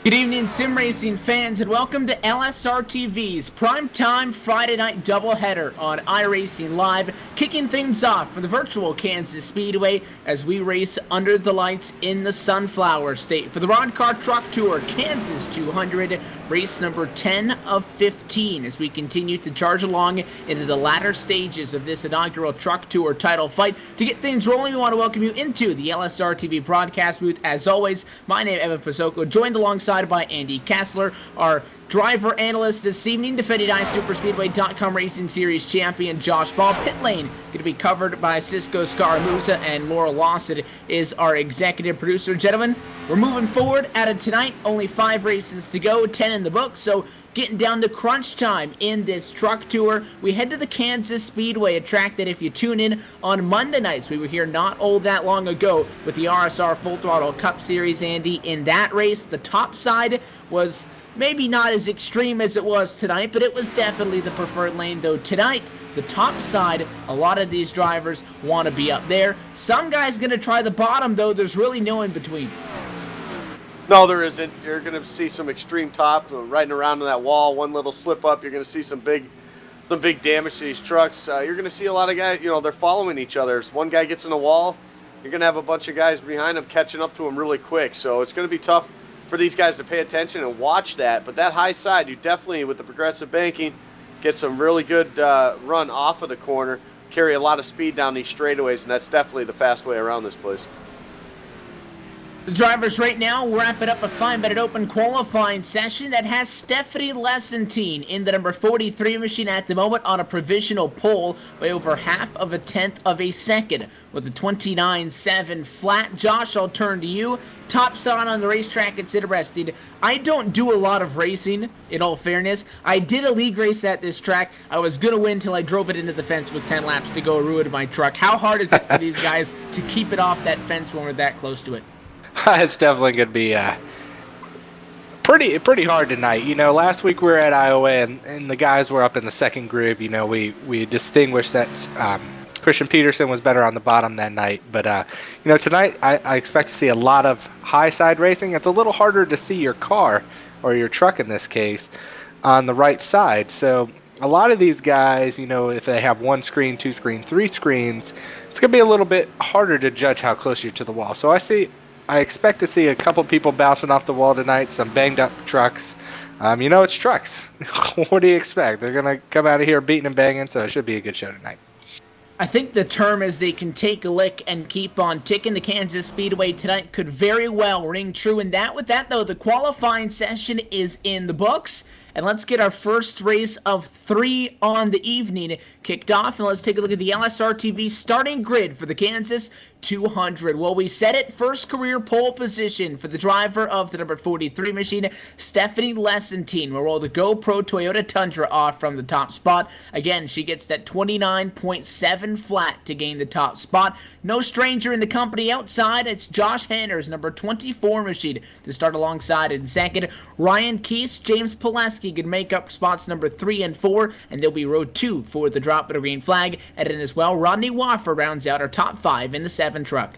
Good evening, sim racing fans, and welcome to LSRTV's primetime Friday night doubleheader on iRacing Live, kicking things off from the virtual Kansas Speedway as we race under the lights in the Sunflower State for the RoddCar Truck Tour Kansas 200, race number 10 of 15, as we continue to charge along into the latter stages of this inaugural Truck Tour title fight. To get things rolling, we want to welcome you into the LSRTV broadcast booth. As always, my name is Evan Pasoko, joined alongside by Andy Kessler, our driver analyst this evening. Defending iSuperspeedway.com Racing Series champion Josh Ball. Pit lane going to be covered by Cisco Scaramuza, and Laura Lawson is our executive producer. Gentlemen, we're moving forward out of tonight. Only 5 races to go, 10 in the book, so getting down to crunch time in this truck tour. We head to the Kansas Speedway, a track that if you tune in on Monday nights, we were here not all that long ago with the RSR Full Throttle Cup Series, Andy. In that race, the top side was maybe not as extreme as it was tonight, but it was definitely the preferred lane, though tonight, the top side, a lot of these drivers want to be up there. Some guys going to try the bottom, though. There's really no in between. No, there isn't. You're going to see some extreme top riding around on that wall. One little slip up, you're going to see some big damage to these trucks. You're going to see a lot of guys, they're following each other. If one guy gets in the wall, you're going to have a bunch of guys behind him catching up to him really quick. So it's going to be tough for these guys to pay attention and watch that. But that high side, you definitely, with the progressive banking, get some really good run off of the corner, carry a lot of speed down these straightaways, and that's definitely the fast way around this place. The drivers right now wrapping up a 5-minute open qualifying session that has Stephanie Lessentine in the number 43 machine at the moment on a provisional pole by over half of a tenth of a second with a 29.7 flat. Josh, I'll turn to you. Top side on the racetrack, it's interesting. I don't do a lot of racing, in all fairness. I did a league race at this track. I was going to win until I drove it into the fence with 10 laps to go, ruined my truck. How hard is it for these guys to keep it off that fence when we're that close to it? It's definitely going to be pretty hard tonight. Last week we were at Iowa, and the guys were up in the second group. We distinguished that Christian Peterson was better on the bottom that night. But, tonight I expect to see a lot of high side racing. It's a little harder to see your car, or your truck in this case, on the right side. So a lot of these guys, if they have 1 screen, 2 screen, 3 screens, it's going to be a little bit harder to judge how close you're to the wall. So I expect to see a couple people bouncing off the wall tonight, some banged up trucks. It's trucks. What do you expect? They're going to come out of here beating and banging, so it should be a good show tonight. I think the term is they can take a lick and keep on ticking. The Kansas Speedway tonight could very well ring true. And with that, though, the qualifying session is in the books. And let's get our first race of 3 on the evening kicked off. And let's take a look at the LSRTV starting grid for the Kansas 200. Well, we set it first career pole position for the driver of the number 43 machine, Stephanie Lessentine. We'll roll the GoPro Toyota Tundra off from the top spot. Again, she gets that 29.7 flat to gain the top spot. No stranger in the company outside. It's Josh Hanner's number 24 machine to start alongside in second. Ryan Keese, James Pileski could make up spots number 3 and 4, and they'll be row 2 for the drop of the green flag. And then as well, Rodney Waffer rounds out our top 5 in the 7 truck.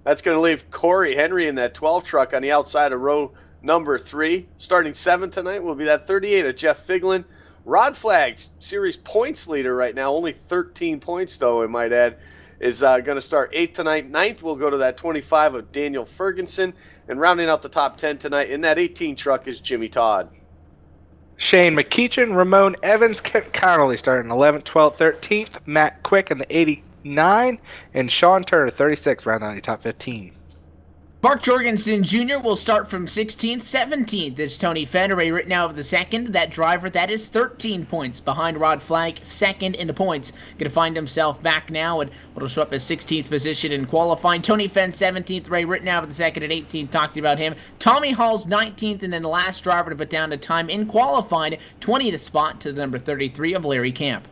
That's going to leave Corey Henry in that 12 truck on the outside of row number 3. Starting 7th tonight will be that 38 of Jeff Figlin. Rod Flag, series points leader right now, only 13 points though, I might add, is going to start 8th tonight. 9th will go to that 25 of Daniel Ferguson. And rounding out the top 10 tonight in that 18 truck is Jimmy Todd. Shane McKeechin, Ramon Evans, Kent Connolly starting 11th, 12th, 13th. Matt Quick in the 89, and Sean Turner 36, round out your top 15. Mark Jorgensen Jr. will start from 16th, 17th. It's Tony Federer written out of the second. That driver, that is 13 points behind Rod Flag, second in the points. Going to find himself back now at what'll show up as 16th position in qualifying. Tony Fenn 17th, Ray written out of the second at 18th, talking about him. Tommy Hall's 19th, and then the last driver to put down a time in qualifying, 20th spot to the number 33 of Larry Camp.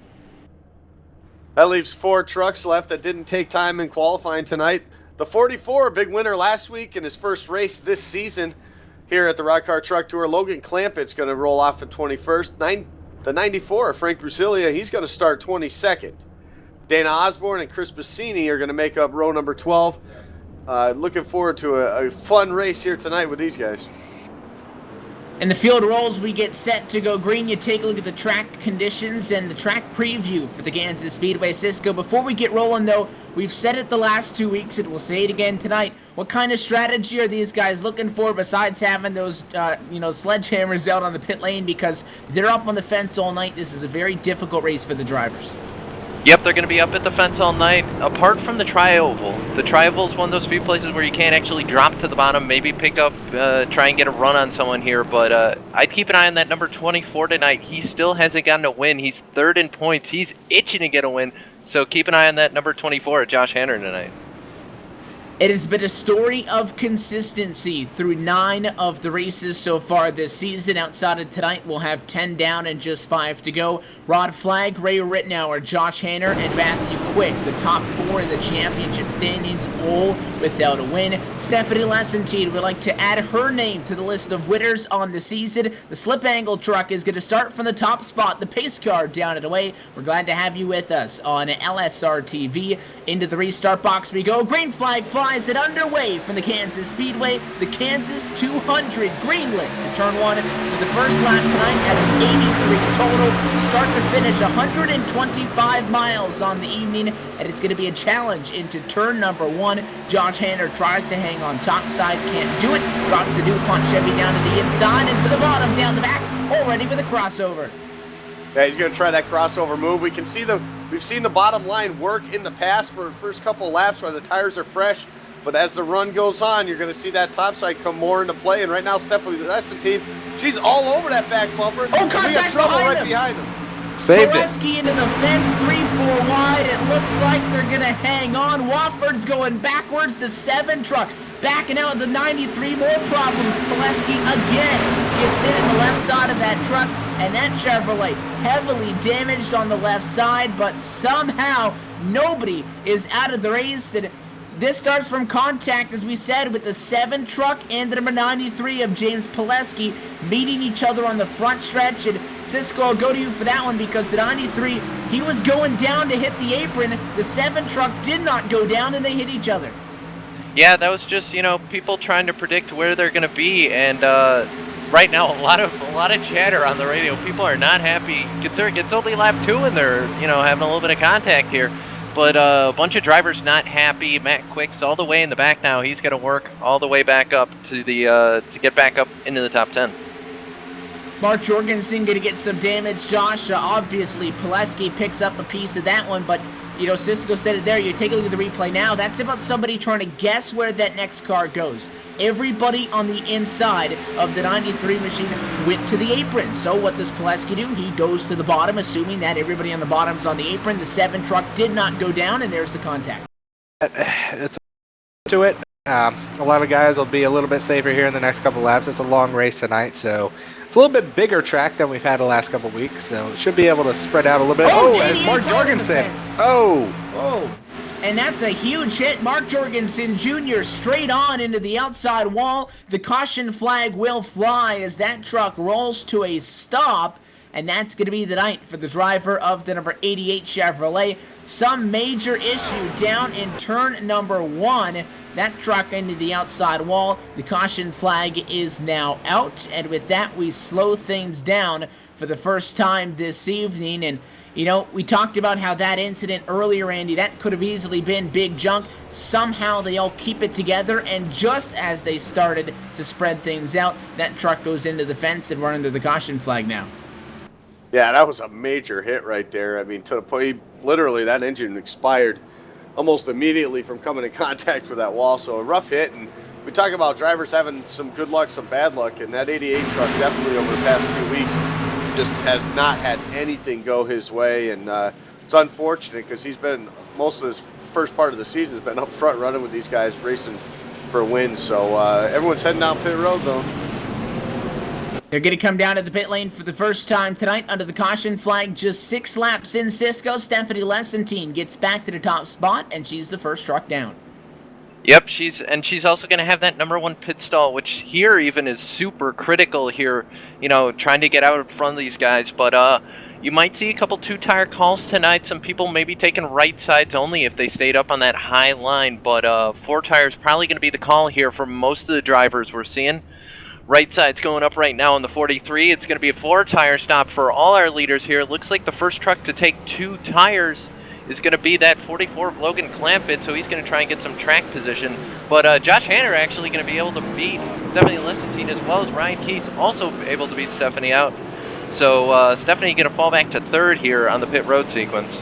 That leaves 4 trucks left that didn't take time in qualifying tonight. The 44, a big winner last week in his first race this season here at the RoddCar Truck Tour. Logan Clampett's going to roll off in 21st. The 94, Frank Brusilia, he's going to start 22nd. Dana Osborne and Chris Bassini are going to make up row number 12. Looking forward to a fun race here tonight with these guys. And the field rolls, we get set to go green. You take a look at the track conditions and the track preview for the Kansas Speedway Cisco. Before we get rolling, though, we've said it the last 2 weeks, and we'll say it again tonight. What kind of strategy are these guys looking for besides having those, sledgehammers out on the pit lane? Because they're up on the fence all night. This is a very difficult race for the drivers. Yep, they're going to be up at the fence all night. Apart from the tri-oval. The tri-oval is one of those few places where you can't actually drop to the bottom, maybe pick up, try and get a run on someone here. But I'd keep an eye on that number 24 tonight. He still hasn't gotten a win. He's third in points. He's itching to get a win. So keep an eye on that number 24, Josh Hanner, tonight. It has been a story of consistency through 9 of the races so far this season. Outside of tonight, we'll have 10 down and just 5 to go. Rod Flag, Ray Rittenauer, Josh Hanner, and Matthew Quick, the top 4 in the championship standings, all without a win. Stephanie Lessentine would like to add her name to the list of winners on the season. The slip angle truck is going to start from the top spot, the pace car down and away. We're glad to have you with us on LSRTV. Into the restart box we go. Green flag flies it underway from the Kansas Speedway. The Kansas 200 greenlit to turn 1 for the first lap tonight out of 83 total. Start to finish 125 miles on the evening, and it's going to be a challenge into turn number 1. Josh Hanner tries to hang on top side, can't do it. Drops the DuPont Chevy down to the inside and to the bottom, down the back, already with a crossover. Yeah, he's going to try that crossover move. We've seen the bottom line work in the past for the first couple of laps while the tires are fresh. But as the run goes on, you're going to see that top side come more into play. And right now, Stephanie Lessentine, she's all over that back bumper. Oh, contact, we got trouble behind right him. behind him. Saved Pileski into the fence, 3-4 wide. It looks like they're going to hang on. Wofford's going backwards. The 7 truck backing out the 93. More problems. Pileski again gets hit in the left side of that truck. And that Chevrolet heavily damaged on the left side. But somehow nobody is out of the race. And this starts from contact, as we said, with the 7 truck and the number 93 of James Pileski meeting each other on the front stretch. And Cisco, I'll go to you for that one because the 93, he was going down to hit the apron. The 7 truck did not go down, and they hit each other. Yeah, that was just, people trying to predict where they're going to be. And right now, a lot of chatter on the radio. People are not happy. Considering it's only lap 2 and they're, having a little bit of contact here. But a bunch of drivers not happy. Matt Quick's all the way in the back now. He's going to work all the way back up to to get back up into the top 10. Mark Jorgensen going to get some damage. Josh, obviously, Pileski picks up a piece of that one, but Cisco said it there. You take a look at the replay now. That's about somebody trying to guess where that next car goes. Everybody on the inside of the 93 machine went to the apron. So what does Pileski do? He goes to the bottom, assuming that everybody on the bottom's on the apron. The 7 truck did not go down, and there's the contact. It's to it. A lot of guys will be a little bit safer here in the next couple laps. It's a long race tonight, so it's a little bit bigger track than we've had the last couple weeks, so it should be able to spread out a little bit. As Mark Jorgensen. Oh, and that's a huge hit. Mark Jorgensen Jr. straight on into the outside wall. The caution flag will fly as that truck rolls to a stop. And that's going to be the night for the driver of the number 88 Chevrolet. Some major issue down in turn number 1. That truck into the outside wall. The caution flag is now out. And with that, we slow things down for the first time this evening. And, you know, we talked about how that incident earlier, Andy, that could have easily been big junk. Somehow they all keep it together, and just as they started to spread things out, that truck goes into the fence, and we're under the caution flag now. Yeah, that was a major hit right there. I mean, to the point, literally, that engine expired almost immediately from coming in contact with that wall. So a rough hit, and we talk about drivers having some good luck, some bad luck, and that 88 truck definitely over the past few weeks just has not had anything go his way, and it's unfortunate because he's been, most of his first part of the season has been up front running with these guys, racing for a win. So everyone's heading down pit road, though. They're going to come down to the pit lane for the first time tonight under the caution flag. Just 6 laps in Cisco. Stephanie Lesentine gets back to the top spot, and she's the first truck down. Yep, she's also going to have that number 1 pit stall, which here even is super critical here, you know, trying to get out in front of these guys. But you might see a couple 2-tire calls tonight. Some people maybe taking right sides only if they stayed up on that high line. But 4 tires probably going to be the call here for most of the drivers we're seeing. Right side's going up right now on the 43. It's going to be a 4-tire stop for all our leaders here. It looks like the first truck to take 2 tires is going to be that 44 of Logan Clampett, so he's going to try and get some track position. But Josh Hanner actually going to be able to beat Stephanie Lesentine, as well as Ryan Keese also able to beat Stephanie out. So Stephanie going to fall back to 3rd here on the pit road sequence.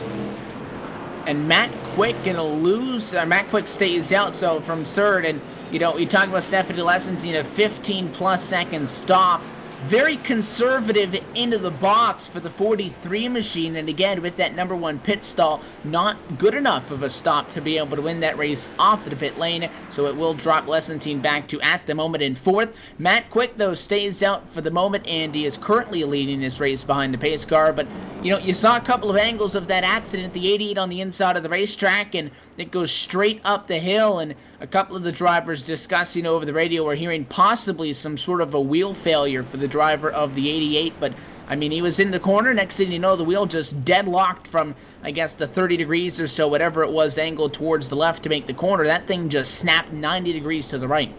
And Matt Quick going to lose. Matt Quick stays out, so from 3rd. And, you know, you talk about Stephanie Lesentine, a 15-plus second stop. Very conservative into the box for the 43 machine, and again, with that number 1 pit stall, not good enough of a stop to be able to win that race off the pit lane, so it will drop Lesentine back to, at the moment, in 4th. Matt Quick, though, stays out for the moment, and he is currently leading this race behind the pace car, but, you know, you saw a couple of angles of that accident, the 88 on the inside of the racetrack, and it goes straight up the hill, and a couple of the drivers discussing over the radio were hearing possibly some sort of a wheel failure for the driver of the 88, but I mean, he was in the corner. Next thing you know, the wheel just deadlocked from, I guess, the 30 degrees or so, whatever it was, angled towards the left to make the corner. That thing just snapped 90 degrees to the right.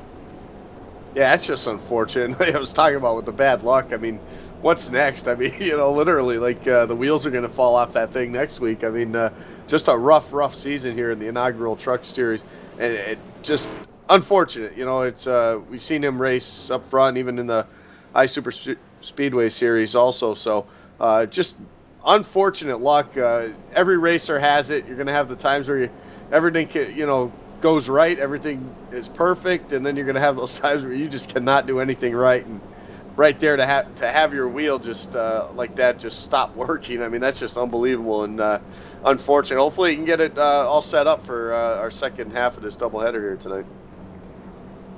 Yeah, that's just unfortunate. I was talking about with the bad luck. I mean, what's next? I mean, you know, literally, like, the wheels are going to fall off that thing next week. I mean, just a rough season here in the inaugural Truck Series, and it just unfortunate. You know, it's we've seen him race up front, even in the I Super Speedway Series also. So just unfortunate luck. Every racer has it. You're going to have the times where everything goes right, everything is perfect, and then you're going to have those times where you just cannot do anything right, and right there to have your wheel just like that just stop working. I mean, that's just unbelievable and unfortunate. Hopefully you can get it all set up for our second half of this doubleheader here tonight.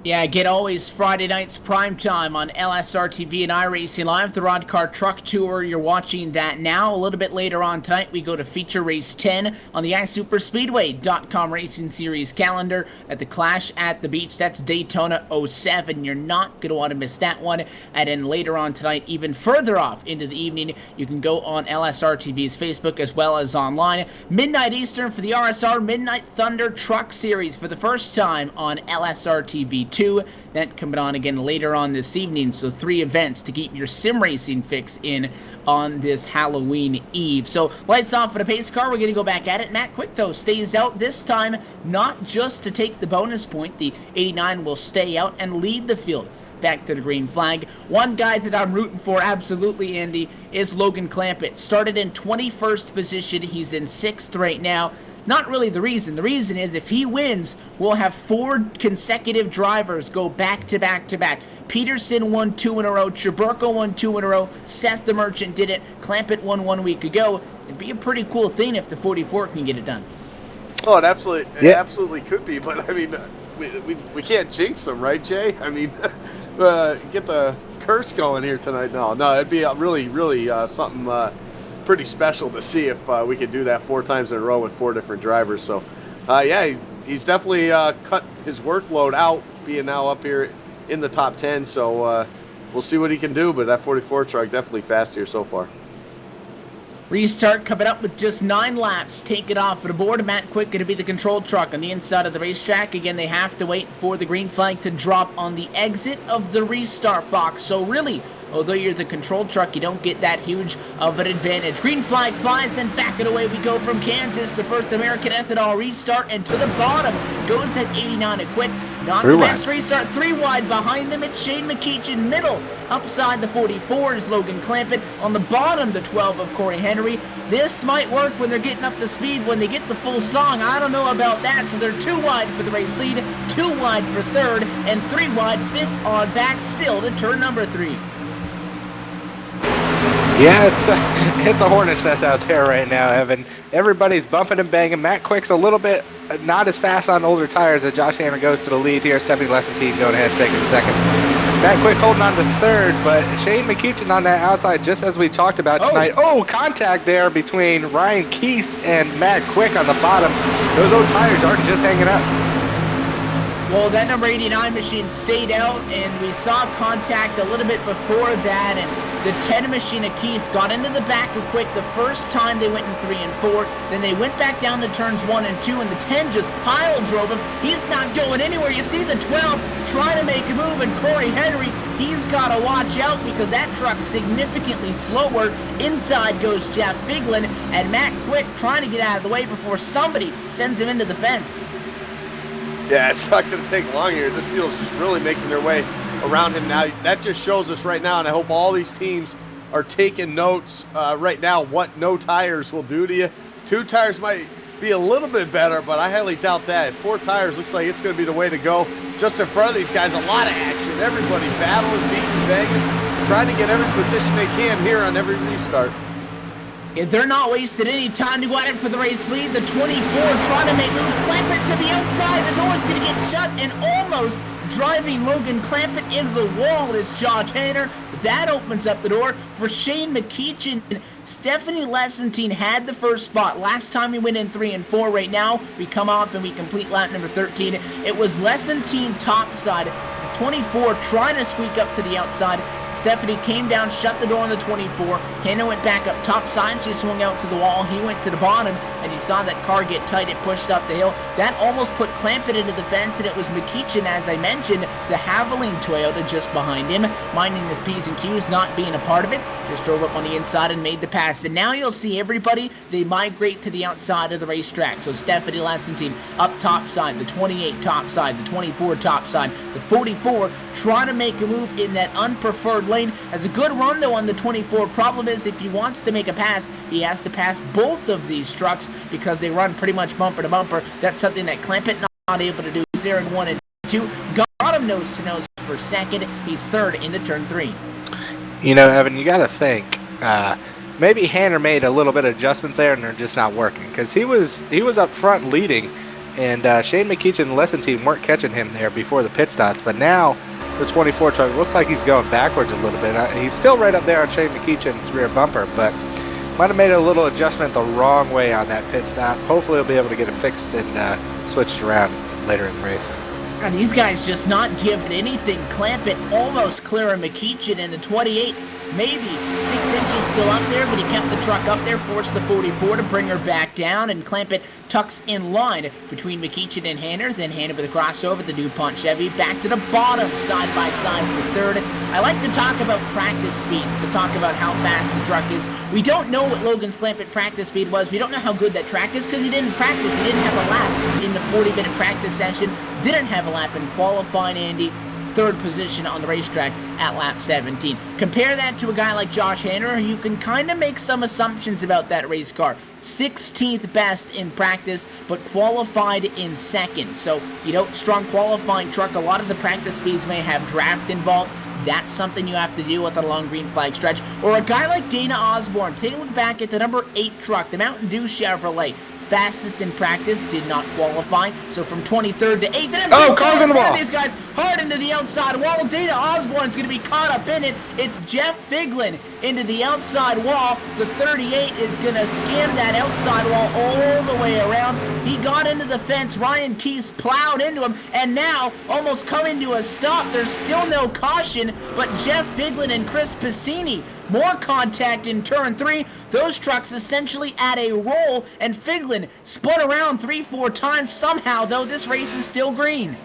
Yeah, get always Friday nights primetime on LSRTV and iRacing Live, the RoddCar Truck Tour. You're watching that now. A little bit later on tonight, we go to feature race 10 on the iSuperspeedway.com Racing Series calendar at the Clash at the Beach. That's Daytona 07. You're not going to want to miss that one. And then later on tonight, even further off into the evening, you can go on LSRTV's Facebook as well as online. Midnight Eastern for the RSR Midnight Thunder Truck Series for the first time on LSRTV 2. That coming on again later on this evening. So 3 events to keep your sim racing fix in on this Halloween Eve. So lights off for the pace car. We're going to go back at it. Matt Quick, though, stays out this time, not just to take the bonus point. The 89 will stay out and lead the field back to the green flag. One guy that I'm rooting for, absolutely, Andy, is Logan Clampett. Started in 21st position. He's in 6th right now. Not really the reason. The reason is if he wins, we'll have 4 consecutive drivers go back to back to back. Peterson won 2 in a row. Chaburko won 2 in a row. Seth the Merchant did it. Clampett won 1 week ago. It'd be a pretty cool thing if the 44 can get it done. Oh, it absolutely could be. But I mean, we can't jinx them, right, Jay? I mean, get the curse going here tonight. No, it'd be really something pretty special to see if we could do that 4 times in a row with 4 different drivers. So, yeah, he's definitely cut his workload out, being now up here in the top 10. So we'll see what he can do. But that 44 truck definitely fast here so far. Restart coming up with just 9 laps. Take it off of the board. Matt Quick going to be the control truck on the inside of the racetrack. Again, they have to wait for the green flag to drop on the exit of the restart box. So really, Although you're the control truck, you don't get that huge of an advantage. Green flag flies, and back and away we go from Kansas. The first American ethanol restart, and to the bottom goes at 89 a quick. Not the best restart. 3 wide behind them. It's Shane McEachin. Middle upside the 44 is Logan Clampett. On the bottom, the 12 of Corey Henry. This might work when they're getting up to speed. When they get the full song, I don't know about that. So they're 2 wide for the race lead, 2 wide for third, and 3 wide, 5th on back still to turn number 3. Yeah, it's a hornet's nest out there right now, Evan. Everybody's bumping and banging. Matt Quick's a little bit not as fast on older tires as Josh Hanna goes to the lead here. Stephanie Lessentine going ahead and taking second. Matt Quick holding on to third, but Shane McEachin on that outside, just as we talked about tonight. Oh, contact there between Ryan Keese and Matt Quick on the bottom. Those old tires aren't just hanging up. Well, that number 89 machine stayed out, and we saw contact a little bit before that, and the 10 machine of Keese got into the back of Quick the first time they went in 3 and 4. Then they went back down to turns 1 and 2, and the 10 just pile drove him. He's not going anywhere. You see the 12 trying to make a move, and Corey Henry, he's got to watch out because that truck's significantly slower. Inside goes Jeff Figlin, and Matt Quick trying to get out of the way before somebody sends him into the fence. Yeah, it's not going to take long here. This field's just really making their way around him now. That just shows us right now, and I hope all these teams are taking notes right now what no tires will do to you. 2 tires might be a little bit better, but I highly doubt that. 4 tires looks like it's going to be the way to go. Just in front of these guys, a lot of action. Everybody battling, beating, banging, trying to get every position they can here on every restart. If they're not wasting any time to go at it for the race lead, the 24 trying to make moves. Clampett to the outside. The door's going to get shut, and almost driving Logan Clampett into the wall is Josh Hanner. That opens up the door for Shane McEachin. Stephanie Lessentine had the first spot last time we went in 3 and 4. Right now, we come off and we complete lap number 13. It was Lessentine topside. The 24 trying to squeak up to the outside. Stephanie came down, shut the door on the 24. Hannah went back up top side. She swung out to the wall. He went to the bottom, and you saw that car get tight. It pushed up the hill. That almost put Clampett into the fence, and it was McEachin, as I mentioned, the Havoline Toyota just behind him, minding his P's and Q's, not being a part of it. Just drove up on the inside and made the pass. And now you'll see everybody, they migrate to the outside of the racetrack. So Stephanie Lessentine up top side, the 28 top side, the 24 top side, the 44 trying to make a move in that unpreferred lane. Has a good run though on the 24. Problem is, if he wants to make a pass, he has to pass both of these trucks because they run pretty much bumper to bumper. That's something that Clampett not able to do. He's there in 1 and 2. Got him nose to nose for second. He's third into turn 3. You know, Evan, you got to think. Maybe Hanner made a little bit of adjustments there, and they're just not working because he was up front leading, and Shane McEachin and Lessentine weren't catching him there before the pit stops. But now the 24 truck looks like he's going backwards a little bit. He's still right up there on Shane McEachin's rear bumper, but might have made a little adjustment the wrong way on that pit stop. Hopefully he'll be able to get it fixed and switched around later in the race. And these guys just not giving anything. Clampett almost clearing McEachin in the 28. Maybe 6 inches still up there, but he kept the truck up there, forced the 44 to bring her back down, and Clampett tucks in line between McEachin and Hanner. Then Hanner with a crossover, the DuPont Chevy, back to the bottom, side by side for third. I like to talk about practice speed, to talk about how fast the truck is. We don't know what Logan's Clampett practice speed was. We don't know how good that track is because he didn't practice. He didn't have a lap in the 40-minute practice session. Didn't have a lap in qualifying, Andy. Third position on the racetrack at lap 17. Compare that to a guy like Josh Hanner, you can kind of make some assumptions about that race car. 16th best in practice, but qualified in second. So, you know, strong qualifying truck. A lot of the practice speeds may have draft involved. That's something you have to deal with on a long green flag stretch. Or a guy like Dana Osborne. Take a look back at the number 8 truck, the Mountain Dew Chevrolet. Fastest in practice, did not qualify. So from 23rd to 8th. Cars on the wall. These guys hard into the outside wall. Dana Osborne's going to be caught up in it. It's Jeff Figlin into the outside wall. The 38 is going to scam that outside wall all the way around. He got into the fence. Ryan Keese plowed into him, and now almost coming to a stop. There's still no caution, but Jeff Figlin and Chris Piscini, more contact in turn 3. Those trucks essentially at a roll, and Figlin spun around 3-4 times. Somehow, though, this race is still green.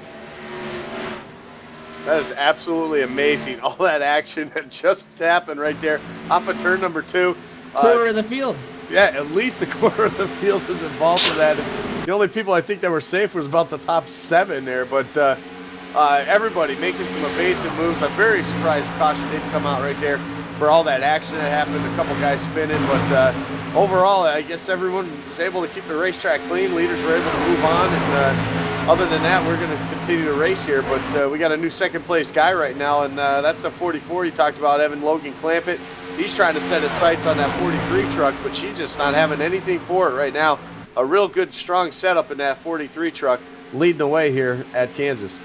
That is absolutely amazing. All that action that just happened right there off of turn number 2. Quarter of the field. Yeah, at least a quarter of the field was involved in that. And the only people I think that were safe was about the top 7 there. But everybody making some evasive moves. I'm very surprised caution didn't come out right there for all that action that happened. A couple guys spinning. But overall, I guess everyone was able to keep the racetrack clean. Leaders were able to move on. And other than that, we're going to continue to race here. But we got a new second place guy right now. And that's a 44 you talked about, Logan Clampett. He's trying to set his sights on that 43 truck, but she's just not having anything for it right now. A real good, strong setup in that 43 truck, leading the way here at Kansas.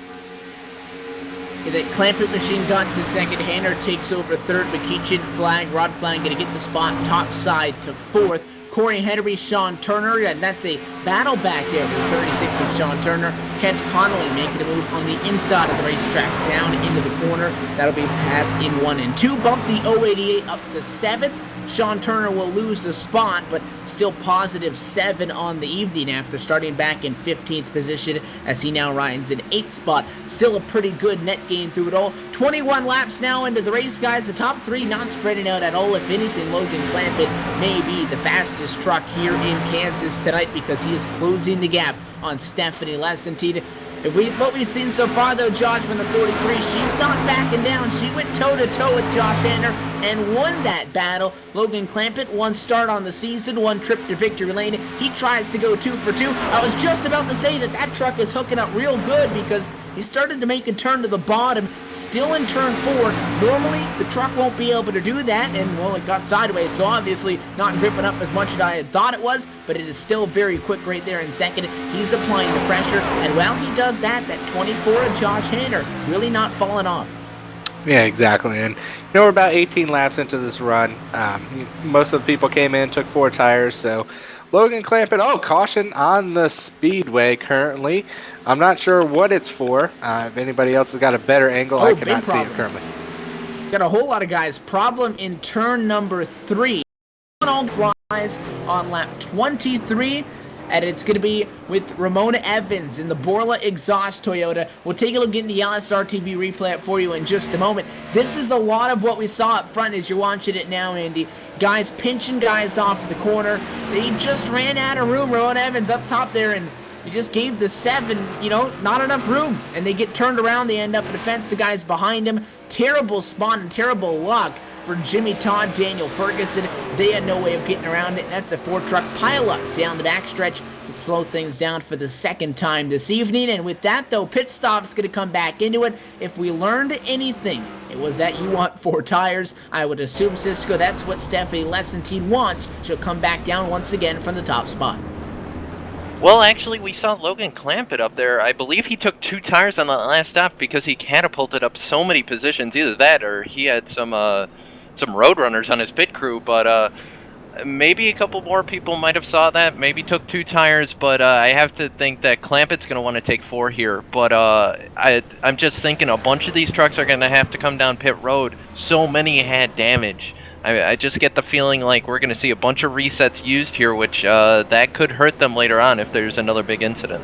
The Clampett machine got to second. Hanner takes over third. McKeechin, Flag, Rod Flag going to get the spot top side to fourth. Corey Henry, Sean Turner, and that's a battle back there with 36 of Sean Turner. Kent Connolly making a move on the inside of the racetrack down into the corner. That'll be pass in 1 and 2. Bump the 088 up to 7th. Sean Turner will lose the spot, but still positive 7 on the evening after starting back in 15th position as he now rides in 8th spot. Still a pretty good net gain through it all. 21 laps now into the race, guys. The top 3 not spreading out at all. If anything, Logan Clampett may be the fastest truck here in Kansas tonight because he is closing the gap on Stephanie Lesentine. What we've seen so far, though, Josh, from the 43, she's not backing down. She went toe-to-toe with Josh Hanner and won that battle. Logan Clampett, 1 start on the season, 1 trip to victory lane. He tries to go 2 for 2. I was just about to say that truck is hooking up real good because he started to make a turn to the bottom, still in turn 4. Normally, the truck won't be able to do that, and, well, it got sideways, so obviously not gripping up as much as I had thought it was, but it is still very quick right there in second. He's applying the pressure, and while he does that 24 of Josh Hanner really not falling off. Yeah, exactly. And we're about 18 laps into this run. Most of the people came in, took 4 tires. So Logan Clampett, caution on the speedway currently. I'm not sure what it's for. If anybody else has got a better angle, I cannot see it currently. Got a whole lot of guys. Problem in turn number 3. All flies on lap 23. And it's going to be with Ramona Evans in the Borla Exhaust Toyota. We'll take a look at the LSRTV replay for you in just a moment. This is a lot of what we saw up front as you're watching it now, Andy. Guys pinching guys off the corner. They just ran out of room. Ramona Evans up top there, and he just gave the 7, not enough room. And they get turned around. They end up in the fence. The guys behind him. Terrible spot and terrible luck for Jimmy Todd, Daniel Ferguson. They had no way of getting around it. That's a 4-truck pileup down the backstretch to slow things down for the second time this evening. And with that, though, pit stop's going to come back into it. If we learned anything, it was that you want 4 tires. I would assume, Cisco, that's what Stephanie Lesentine wants. She'll come back down once again from the top spot. Well, actually, we saw Logan Clampett up there. I believe he took 2 tires on the last stop because he catapulted up so many positions. Either that or he had some roadrunners on his pit crew, but maybe a couple more people might have saw that, maybe took 2 tires, but I have to think that Clampett's going to want to take 4 here, but I'm just thinking a bunch of these trucks are going to have to come down pit road. So many had damage. I just get the feeling like we're going to see a bunch of resets used here, which that could hurt them later on if there's another big incident.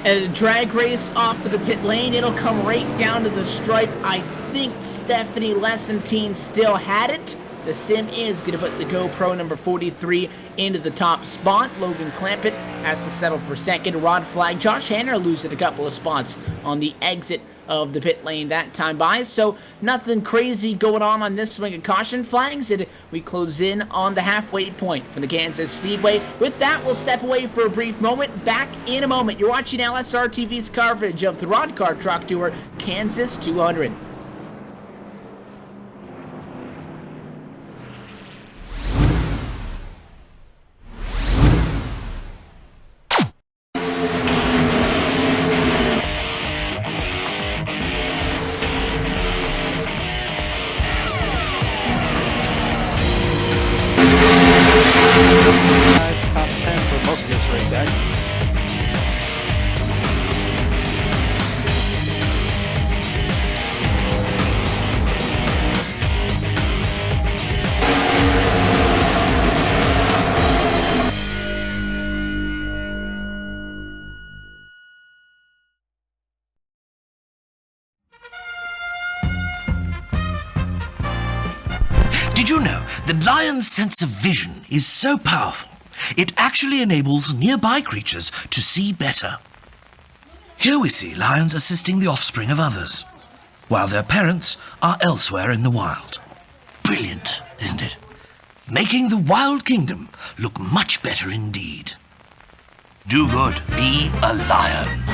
And a drag race off of the pit lane. It'll come right down to the stripe. I think Stephanie Lesentine still had it. The sim is going to put the GoPro number 43 into the top spot. Logan Clampett has to settle for second. Rod Flag. Josh Hanner losing a couple of spots on the exit of the pit lane that time by. So nothing crazy going on this swing of caution flags. And we close in on the halfway point from the Kansas Speedway. With that, we'll step away for a brief moment. Back in a moment. You're watching LSRTV's coverage of the RoddCar Truck Tour Kansas 200. Top 10 for most of this race, actually. The lion's sense of vision is so powerful, it actually enables nearby creatures to see better. Here we see lions assisting the offspring of others, while their parents are elsewhere in the wild. Brilliant, isn't it? Making the wild kingdom look much better indeed. Do good, be a lion.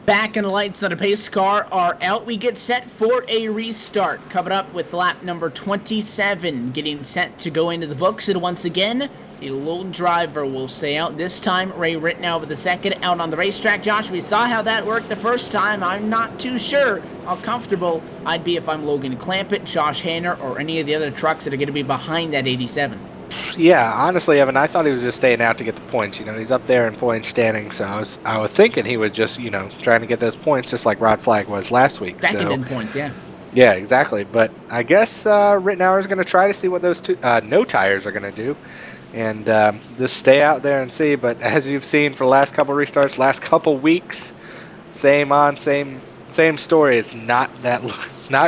Back and the lights on a pace car are out. We get set for a restart. Coming up with lap number 27. Getting set to go into the books. And once again, a lone driver will stay out. This time, Ray Ritenour with the second out on the racetrack. Josh, we saw how that worked the first time. I'm not too sure how comfortable I'd be if I'm Logan Clampett, Josh Hanner, or any of the other trucks that are going to be behind that 87. Yeah, honestly, Evan, I thought he was just staying out to get the points. He's up there in points standing, so I was thinking he was just, trying to get those points just like Rod Flag was last week. Second in points, yeah. Yeah, exactly. But I guess Ritenour is going to try to see what those two no tires are going to do, and just stay out there and see. But as you've seen for the last couple restarts, last couple weeks, same story. It's not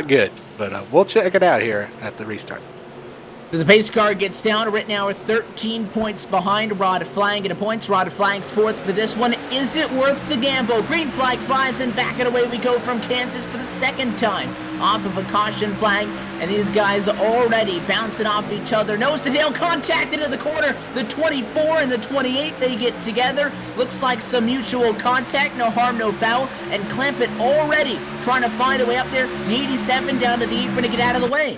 good. But we'll check it out here at the restart. So the pace car gets down. Ritenour 13 points behind Rod Flag in the points. Rod Flag's fourth for this one. Is it worth the gamble? Green flag flies and back and away we go from Kansas for the second time. Off of a caution flag, and these guys already bouncing off each other. Nose to tail contact into the corner. The 24 and the 28, they get together. Looks like some mutual contact. No harm, no foul. And Clampett already trying to find a way up there. The 87 down to the apron to get out of the way.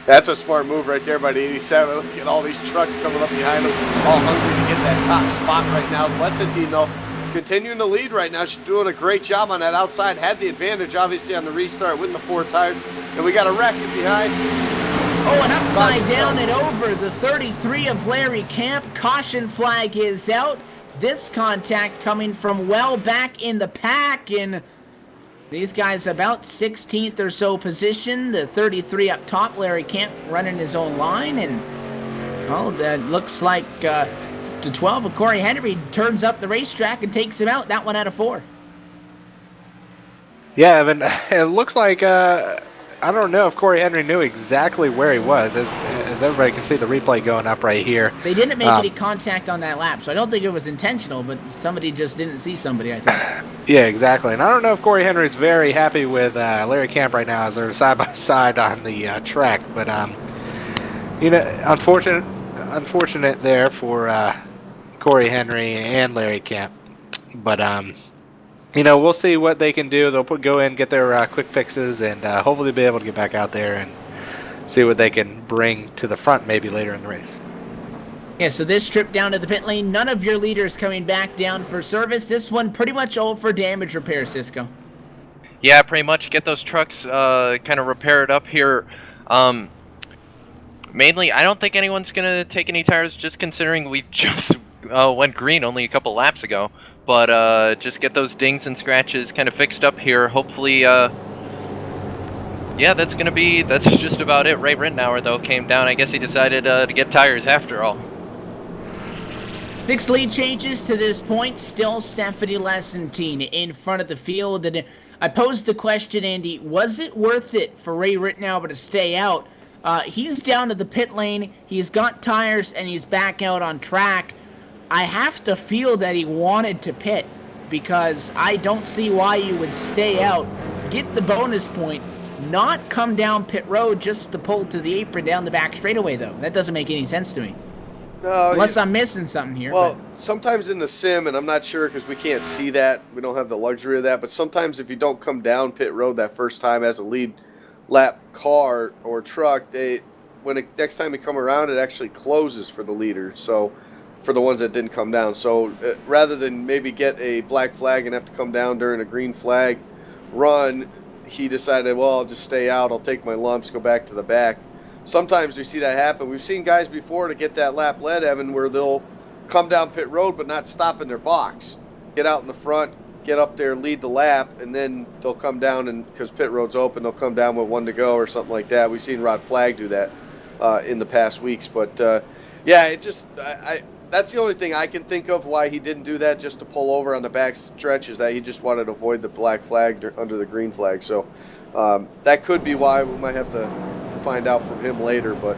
That's a smart move right there by the 87. Look at all these trucks coming up behind them, all hungry to get that top spot right now. Wessington, though, continuing to lead right now. She's doing a great job on that outside. Had the advantage, obviously, on the restart with the four tires. And we got a wreck behind. Oh, and upside down and over. The 33 of Larry Camp. Caution flag is out. This contact coming from well back in the pack, and these guys about 16th or so position. The 33 up top, Larry Camp running his own line. And, well, that looks like to 12 of Corey Henry turns up the racetrack and takes him out. That one out of 4. Yeah, Evan, it looks like, I don't know if Corey Henry knew exactly where he was. As everybody can see the replay going up right here. They didn't make any contact on that lap, so I don't think it was intentional, but somebody just didn't see somebody, I think. Yeah, exactly. And I don't know if Corey Henry's very happy with Larry Camp right now as they're side by side on the track. But, unfortunate there for Corey Henry and Larry Camp. But, we'll see what they can do. They'll go in, get their quick fixes, and hopefully be able to get back out there and see what they can bring to the front maybe later in the race. Yeah, so this trip down to the pit lane, none of your leaders coming back down for service. This one pretty much all for damage repair, Cisco. Yeah, pretty much. Get those trucks kind of repaired up here. Mainly, I don't think anyone's going to take any tires, just considering we just went green only a couple laps ago. But just get those dings and scratches kind of fixed up here. Hopefully, yeah, that's just about it. Ray Ritenour, though, came down. I guess he decided to get tires after all. 6 lead changes to this point. Still Stephanie Lessentine in front of the field. And I posed the question, Andy, was it worth it for Ray Ritenour to stay out? He's down to the pit lane. He's got tires, and he's back out on track. I have to feel that he wanted to pit, because I don't see why you would stay out, get the bonus point, not come down pit road just to pull to the apron down the back straightaway, though. That doesn't make any sense to me. No, Unless I'm missing something here. Well, sometimes in the sim, and I'm not sure because we can't see that, we don't have the luxury of that, but sometimes if you don't come down pit road that first time as a lead lap car or truck, next time you come around, it actually closes for the leader, so for the ones that didn't come down. So rather than maybe get a black flag and have to come down during a green flag run, he decided, well, I'll just stay out, I'll take my lumps, go back to the back. Sometimes we see that happen. We've seen guys before to get that lap led, Evan, where they'll come down pit road but not stop in their box. Get out in the front, get up there, lead the lap, and then they'll come down, and because pit road's open, they'll come down with 1 to go or something like that. We've seen Rod Flag do that in the past weeks. But, yeah, it just that's the only thing I can think of why he didn't do that, just to pull over on the back stretch, is that he just wanted to avoid the black flag under the green flag. So that could be why. We might have to find out from him later, but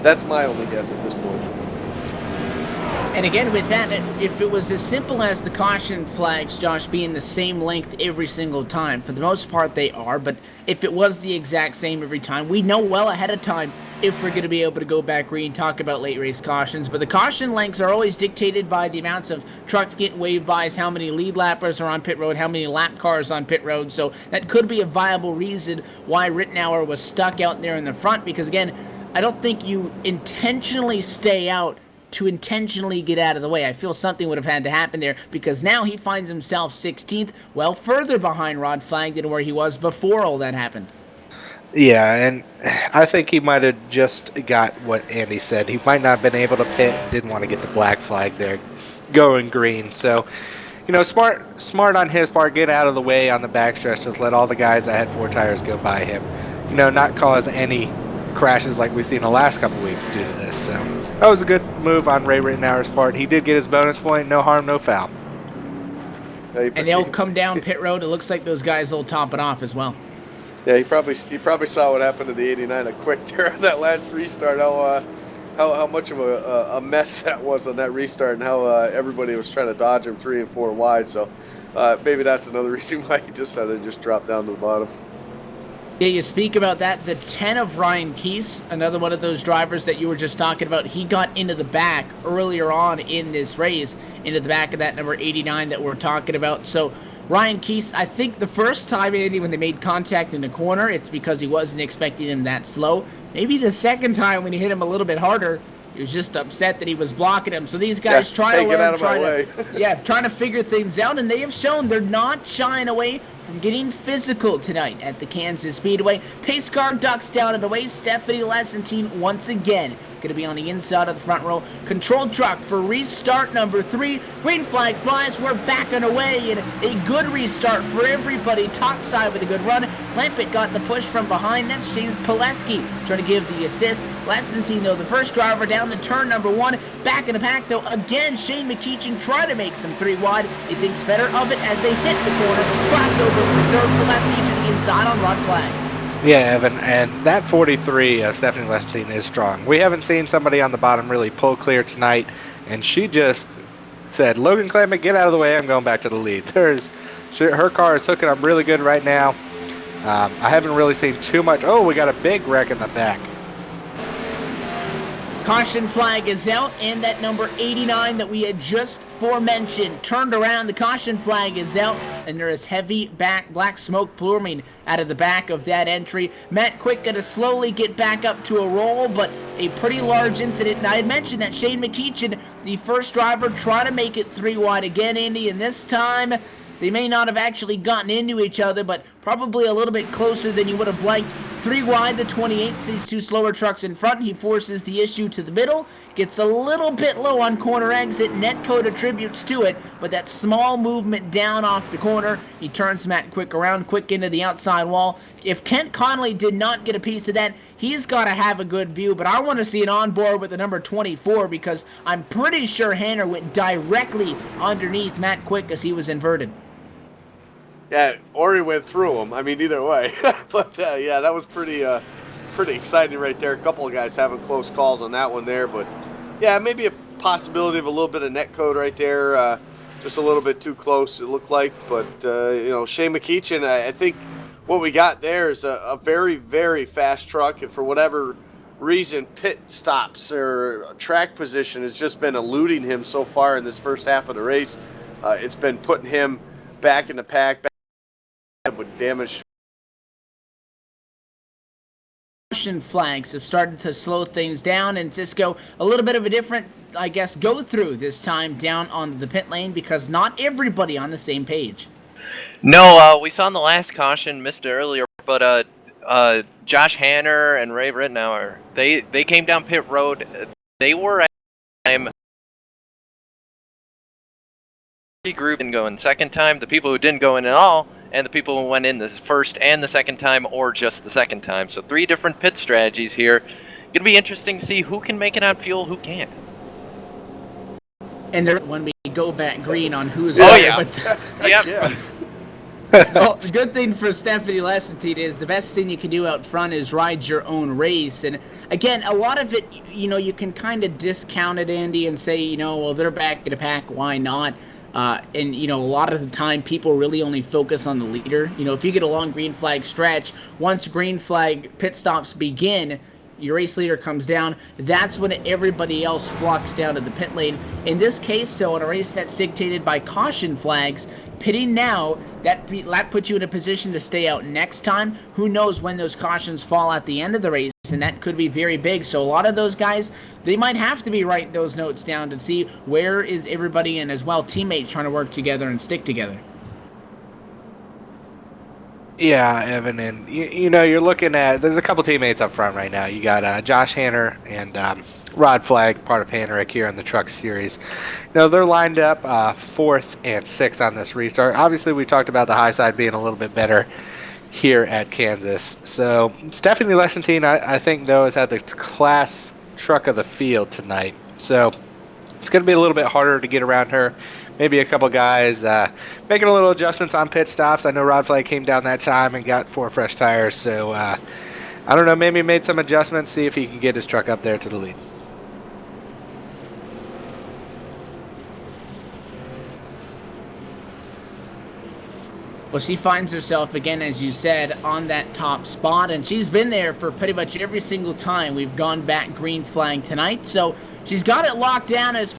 that's my only guess at this point. And again, with that, if it was as simple as the caution flags, Josh, being the same length every single time, for the most part they are, but if it was the exact same every time, we know well ahead of time if we're going to be able to go back green, talk about late race cautions. But the caution lengths are always dictated by the amounts of trucks getting waved by, how many lead lappers are on pit road, how many lap cars on pit road. So that could be a viable reason why Rittenauer was stuck out there in the front, because again, I don't think you intentionally stay out to intentionally get out of the way. I feel something would have had to happen there, because now he finds himself 16th, well further behind Rod Flag than where he was before all that happened. Yeah, and I think he might have just got what Andy said. He might not have been able to pit, didn't want to get the black flag there, going green. So, smart on his part, get out of the way on the backstretch, just let all the guys that had 4 tires go by him. Not cause any crashes like we've seen the last couple weeks due to this. So that was a good move on Ray Rittenauer's part. He did get his bonus point, no harm, no foul. And they'll come down pit road. It looks like those guys will top it off as well. Yeah, he probably saw what happened to the 89 at Quick there on that last restart. How much of a mess that was on that restart, and how everybody was trying to dodge him 3 and 4 wide. So maybe that's another reason why he decided to just drop down to the bottom. Yeah, you speak about that. The 10 of Ryan Keese, another one of those drivers that you were just talking about, he got into the back earlier on in this race, into the back of that number 89 that we're talking about. So Ryan Keese, I think the first time, Andy, when they made contact in the corner, it's because he wasn't expecting him that slow. Maybe the second time when he hit him a little bit harder, he was just upset that he was blocking him. So these guys trying to figure things out, and they have shown they're not shying away from getting physical tonight at the Kansas Speedway. Pace car ducks down and away. Stephanie Lessentine once again going to be on the inside of the front row. Control truck for restart number 3. Green flag flies. We're back and away, and a good restart for everybody. Top side with a good run. Clampett got the push from behind. That's James Pileski trying to give the assist. Lessentine, though, the first driver down to turn number 1. Back in the pack, though, again, Shane McKeechin trying to make some 3 wide. He thinks better of it as they hit the corner. Crossover for third. Pileski to the inside on Rod Flag. Yeah, Evan, and that 43 of Stephanie Lestine is strong. We haven't seen somebody on the bottom really pull clear tonight, and she just said, Logan Clampett, get out of the way, I'm going back to the lead. Her car is hooking up really good right now. I haven't really seen too much. Oh, we got a big wreck in the back. Caution flag is out, and that number 89 that we had just forementioned turned around. The caution flag is out, and there is heavy black smoke pluming out of the back of that entry. Matt Quick going to slowly get back up to a roll, but a pretty large incident. And I had mentioned that Shane McKeechin, the first driver, tried to make it 3 wide again, Andy, and this time they may not have actually gotten into each other, but probably a little bit closer than you would have liked. 3 wide, the 28 sees 2 slower trucks in front. He forces the issue to the middle, gets a little bit low on corner exit. Netcode attributes to it, but that small movement down off the corner, he turns Matt Quick around, quick into the outside wall. If Kent Connolly did not get a piece of that, he's got to have a good view, but I want to see it on board with the number 24, because I'm pretty sure Hanner went directly underneath Matt Quick as he was inverted. Yeah, or he went through him. I mean, either way. But, yeah, that was pretty exciting right there. A couple of guys having close calls on that one there. But, yeah, maybe a possibility of a little bit of netcode right there. Just a little bit too close, it looked like. But, Shane McKeechin, I think what we got there is a very, very fast truck. And for whatever reason pit stops or track position has just been eluding him so far in this first half of the race. It's been putting him back in the pack, back with damage. Caution flags have started to slow things down, and Cisco, a little bit of a different, I guess, go through this time down onto the pit lane because not everybody on the same page. No, we saw in the last caution, missed it earlier, but Josh Hanner and Ray Rittenauer, they came down pit road. They were at the time group didn't go in second time, the people who didn't go in at all, and the people who went in the first and the second time, or just the second time. So 3 different pit strategies here. Gonna be interesting to see who can make it on fuel, who can't. And there, when we go back green on who's Oh, there, yeah. but Yep. Yes. well, the good thing for Stephanie Lesentine is the best thing you can do out front is ride your own race. And again, a lot of it, you know, you can kind of discount it, Andy, and say, you know, well, they're back in the pack, why not? And, you know, a lot of the time people really only focus on the leader. You know, if you get a long green flag stretch, once green flag pit stops begin, your race leader comes down, that's when everybody else flocks down to the pit lane. In this case, though, in a race that's dictated by caution flags, pitting now, that puts you in a position to stay out next time. Who knows when those cautions fall at the end of the race, and that could be very big. So a lot of those guys, they might have to be writing those notes down to see where is everybody, and as well teammates trying to work together and stick together. Yeah, Evan, and you know, you're looking at, there's a couple teammates up front right now. You got Josh Hanner and Rod Flag, part of Hanerick here in the Truck Series. You know, they're lined up 4th and 6th on this restart. Obviously, we talked about the high side being a little bit better here at Kansas. So Stephanie Lesentine, I think, though, has had the class truck of the field tonight. So it's going to be a little bit harder to get around her. Maybe a couple guys making a little adjustments on pit stops. I know Rod Flag came down that time and got 4 fresh tires. So I don't know, maybe made some adjustments, see if he can get his truck up there to the lead. Well, she finds herself, again, as you said, on that top spot, and she's been there for pretty much every single time we've gone back green flag tonight. So she's got it locked down as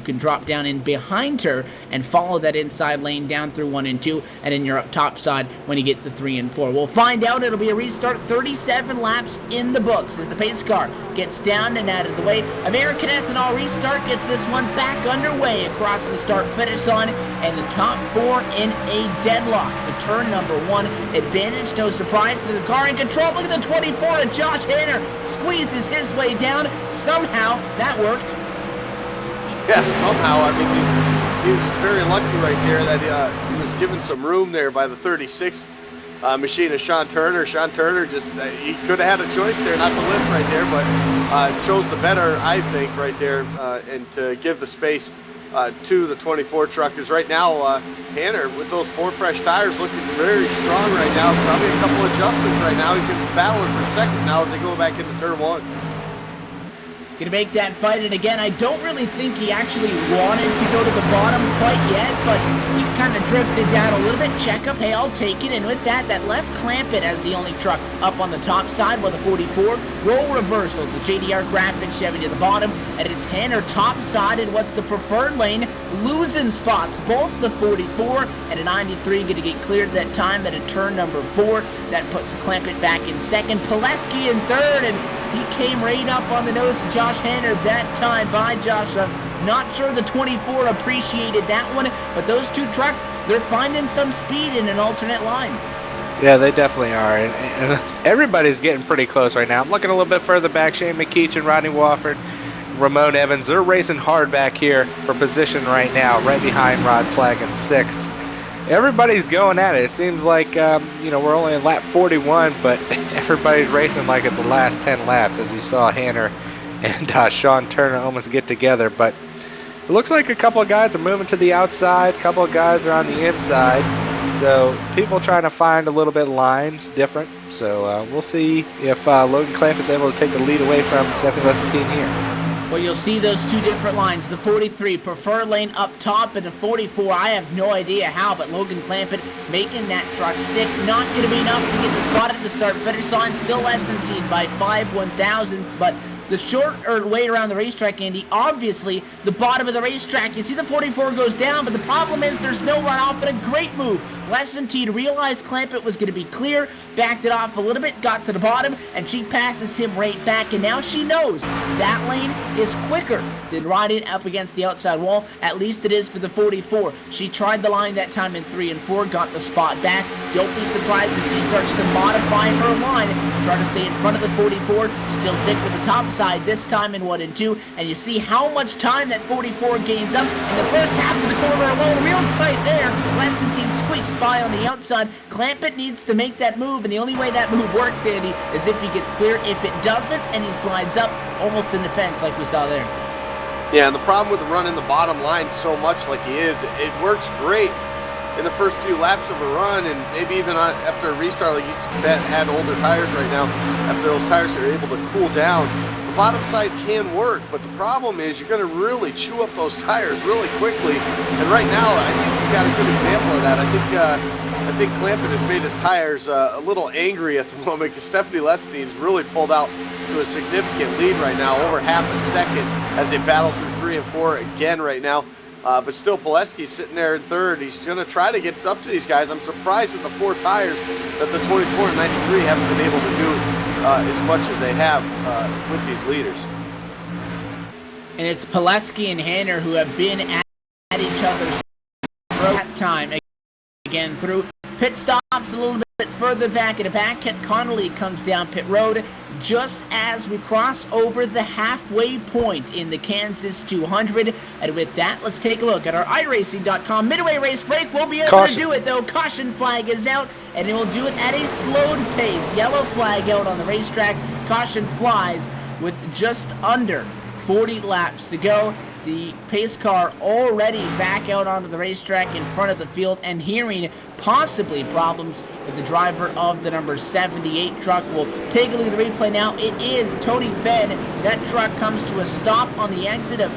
can drop down in behind her and follow that inside lane down through 1 and 2, and then you're up top side when you get the 3 and 4. We'll find out. It'll be a restart. 37 laps in the books as the pace car gets down and out of the way. American Ethanol restart gets this one back underway across the start-finish line, and the top 4 in a deadlock to turn number 1. Advantage, no surprise to the car in control. Look at the 24 of Josh Hanner squeezes his way down. Somehow that worked. Yeah, somehow. I mean, he was very lucky right there that he was given some room there by the 36 machine of Sean Turner. Sean Turner just, he could have had a choice there not to lift right there, but chose the better, I think, right there, and to give the space to the 24 truckers. Right now, Hanner, with those 4 fresh tires, looking very strong right now. Probably a couple adjustments right now. He's going to be battling for second now as they go back into turn 1. Gonna make that fight, and again, I don't really think he actually wanted to go to the bottom quite yet, but he kind of drifted down a little bit. Check up, hey, I'll take it, and with that left clamp it as the only truck up on the top side with the 44. Roll reversal, the JDR Graphic Chevy to the bottom, and it's Hanner top side in what's the preferred lane, losing spots, both the 44 and a 93 gonna get cleared that time at a turn number 4. That puts Clampett back in second, Pileski in third, and he came right up on the nose to Josh Hanner that time by Josh. I'm not sure the 24 appreciated that one, but those 2 trucks, they're finding some speed in an alternate line. Yeah, they definitely are. And everybody's getting pretty close right now. I'm looking a little bit further back. Shane McKeach and Rodney Wofford, Ramon Evans, they're racing hard back here for position right now, right behind Rod Flag in 6th. Everybody's going at it. It seems like, you know, we're only in lap 41, but everybody's racing like it's the last 10 laps, as you saw Hanner and Sean Turner almost get together. But it looks like a couple of guys are moving to the outside, a couple of guys are on the inside. So people trying to find a little bit lines different. So we'll see if Logan Clamp is able to take the lead away from Stephanie Lesentine here. Well, you'll see those two different lines. The 43 preferred lane up top, and the 44, I have no idea how, but Logan Clampett making that truck stick. Not going to be enough to get the spot at the start-finish line. Still S&T'd by 5/1000ths, but the shorter way around the racetrack, Andy, obviously the bottom of the racetrack. You see the 44 goes down, but the problem is there's no runoff, and a great move. Lessentine realized Clampett was going to be clear, backed it off a little bit, got to the bottom, and she passes him right back, and now she knows that lane is quicker than riding up against the outside wall. At least it is for the 44. She tried the line that time in 3 and 4, got the spot back. Don't be surprised as he starts to modify her line to try to stay in front of the 44, still stick with the top side this time in 1 and 2, and you see how much time that 44 gains up in the first half of the corner alone. Real tight there. Lessentine squeaks by on the outside. Clampett needs to make that move, and the only way that move works, Andy, is if he gets clear. If it doesn't, and he slides up almost in the fence like we saw there. Yeah, and the problem with running the bottom line so much like he is, it works great in the first few laps of a run, and maybe even after a restart, like he's had older tires right now. After those tires are able to cool down, the bottom side can work, but the problem is you're going to really chew up those tires really quickly. And right now, I think we've got a good example of that. I think Clampett has made his tires a little angry at the moment, because Stephanie Lestein's really pulled out to a significant lead right now, over half a second as they battle through 3 and 4 again right now. But still, Pileski's sitting there in third. He's going to try to get up to these guys. I'm surprised with the 4 tires that the 24 and 93 haven't been able to do as much as they have with these leaders. And it's Pileski and Hanner who have been at each other's throat that time. Again, through pit stops a little bit further back in the back. Kent Connolly comes down pit road just as we cross over the halfway point in the Kansas 200. And with that, let's take a look at our iRacing.com midway race break. We'll be able to do it, though. Caution flag is out, and it will do it at a slowed pace. Yellow flag out on the racetrack. Caution flies with just under 40 laps to go. The pace car already back out onto the racetrack in front of the field, and hearing possibly problems with the driver of the number 78 truck. We'll take a look at the replay now. It is Tony Fenn. That truck comes to a stop on the exit of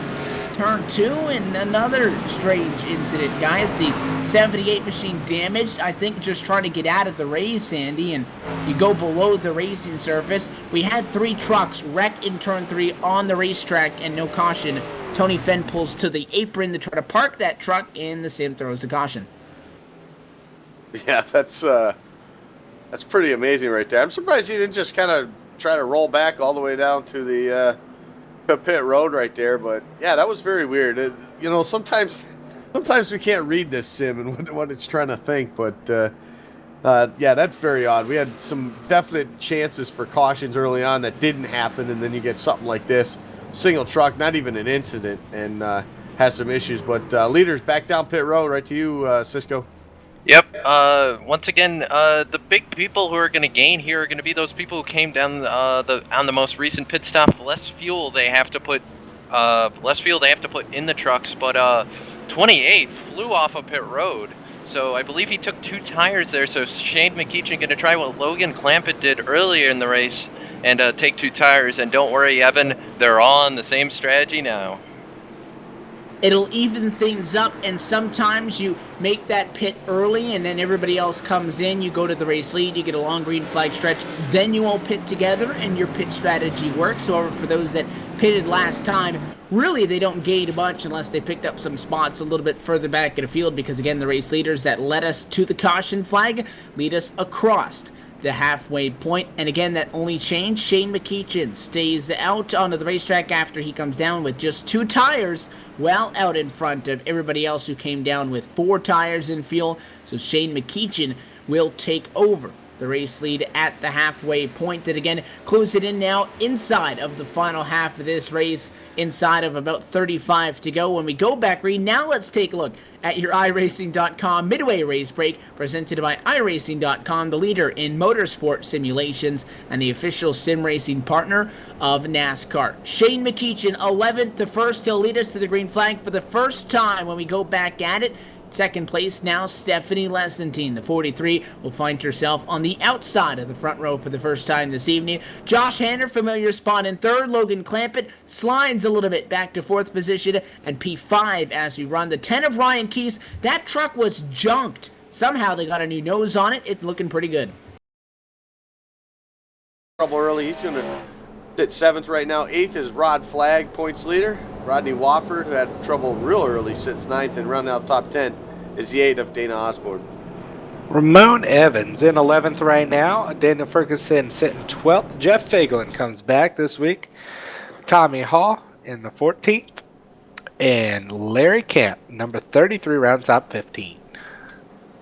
turn 2, and another strange incident, guys. The 78 machine damaged, I think, just trying to get out of the race, Andy, and you go below the racing surface. We had 3 trucks wreck in turn 3 on the racetrack and no caution. Tony Fenn pulls to the apron to try to park that truck, and the sim throws the caution. Yeah, that's pretty amazing right there. I'm surprised he didn't just kind of try to roll back all the way down to the pit road right there. But yeah, that was very weird. Sometimes we can't read this sim and what it's trying to think. But yeah, that's very odd. We had some definite chances for cautions early on that didn't happen, and then you get something like this. Single truck, not even an incident, and has some issues. But leaders back down pit road, right to you, Cisco. Yep. Once again, the big people who are going to gain here are going to be those people who came down on the most recent pit stop. Less fuel they have to put in the trucks. But 28 flew off of pit road, so I believe he took 2 tires there. So Shane McEachin going to try what Logan Clampett did earlier in the race and take 2 tires. And don't worry, Evan, they're on the same strategy now. It'll even things up, and sometimes you make that pit early and then everybody else comes in. You go to the race lead, you get a long green flag stretch, then you all pit together and your pit strategy works. However, for those that pitted last time, really they don't gain much unless they picked up some spots a little bit further back in the field, because again, the race leaders that led us to the caution flag lead us across the halfway point. And again, that only changed. Shane McEachin stays out onto the racetrack after he comes down with just 2 tires, well out in front of everybody else who came down with 4 tires in fuel. So Shane McEachin will take over the race lead at the halfway point. And again, close it in now inside of the final half of this race, inside of about 35 to go. When we go back, Reed, now let's take a look at your iRacing.com midway race break, presented by iRacing.com, the leader in motorsport simulations and the official sim racing partner of NASCAR. Shane McEachin, 11th to 1st. He'll lead us to the green flag for the first time when we go back at it. Second place now, Stephanie Lessentine. The 43 will find herself on the outside of the front row for the first time this evening. Josh Hanner, familiar spot in third. Logan Clampett slides a little bit back to fourth position. And P5 as we run the 10 of Ryan Keese. That truck was junked. Somehow they got a new nose on it. It's looking pretty good. Trouble early. He's going to sit 7th right now. 8th is Rod Flagg, points leader. Rodney Wofford, who had trouble real early, sits 9th, and rounding out top 10 is the 8 of Dana Osborne. Ramon Evans in 11th right now. Daniel Ferguson sitting 12th. Jeff Fagelin comes back this week. Tommy Hall in the 14th. And Larry Camp, number 33, rounds out 15.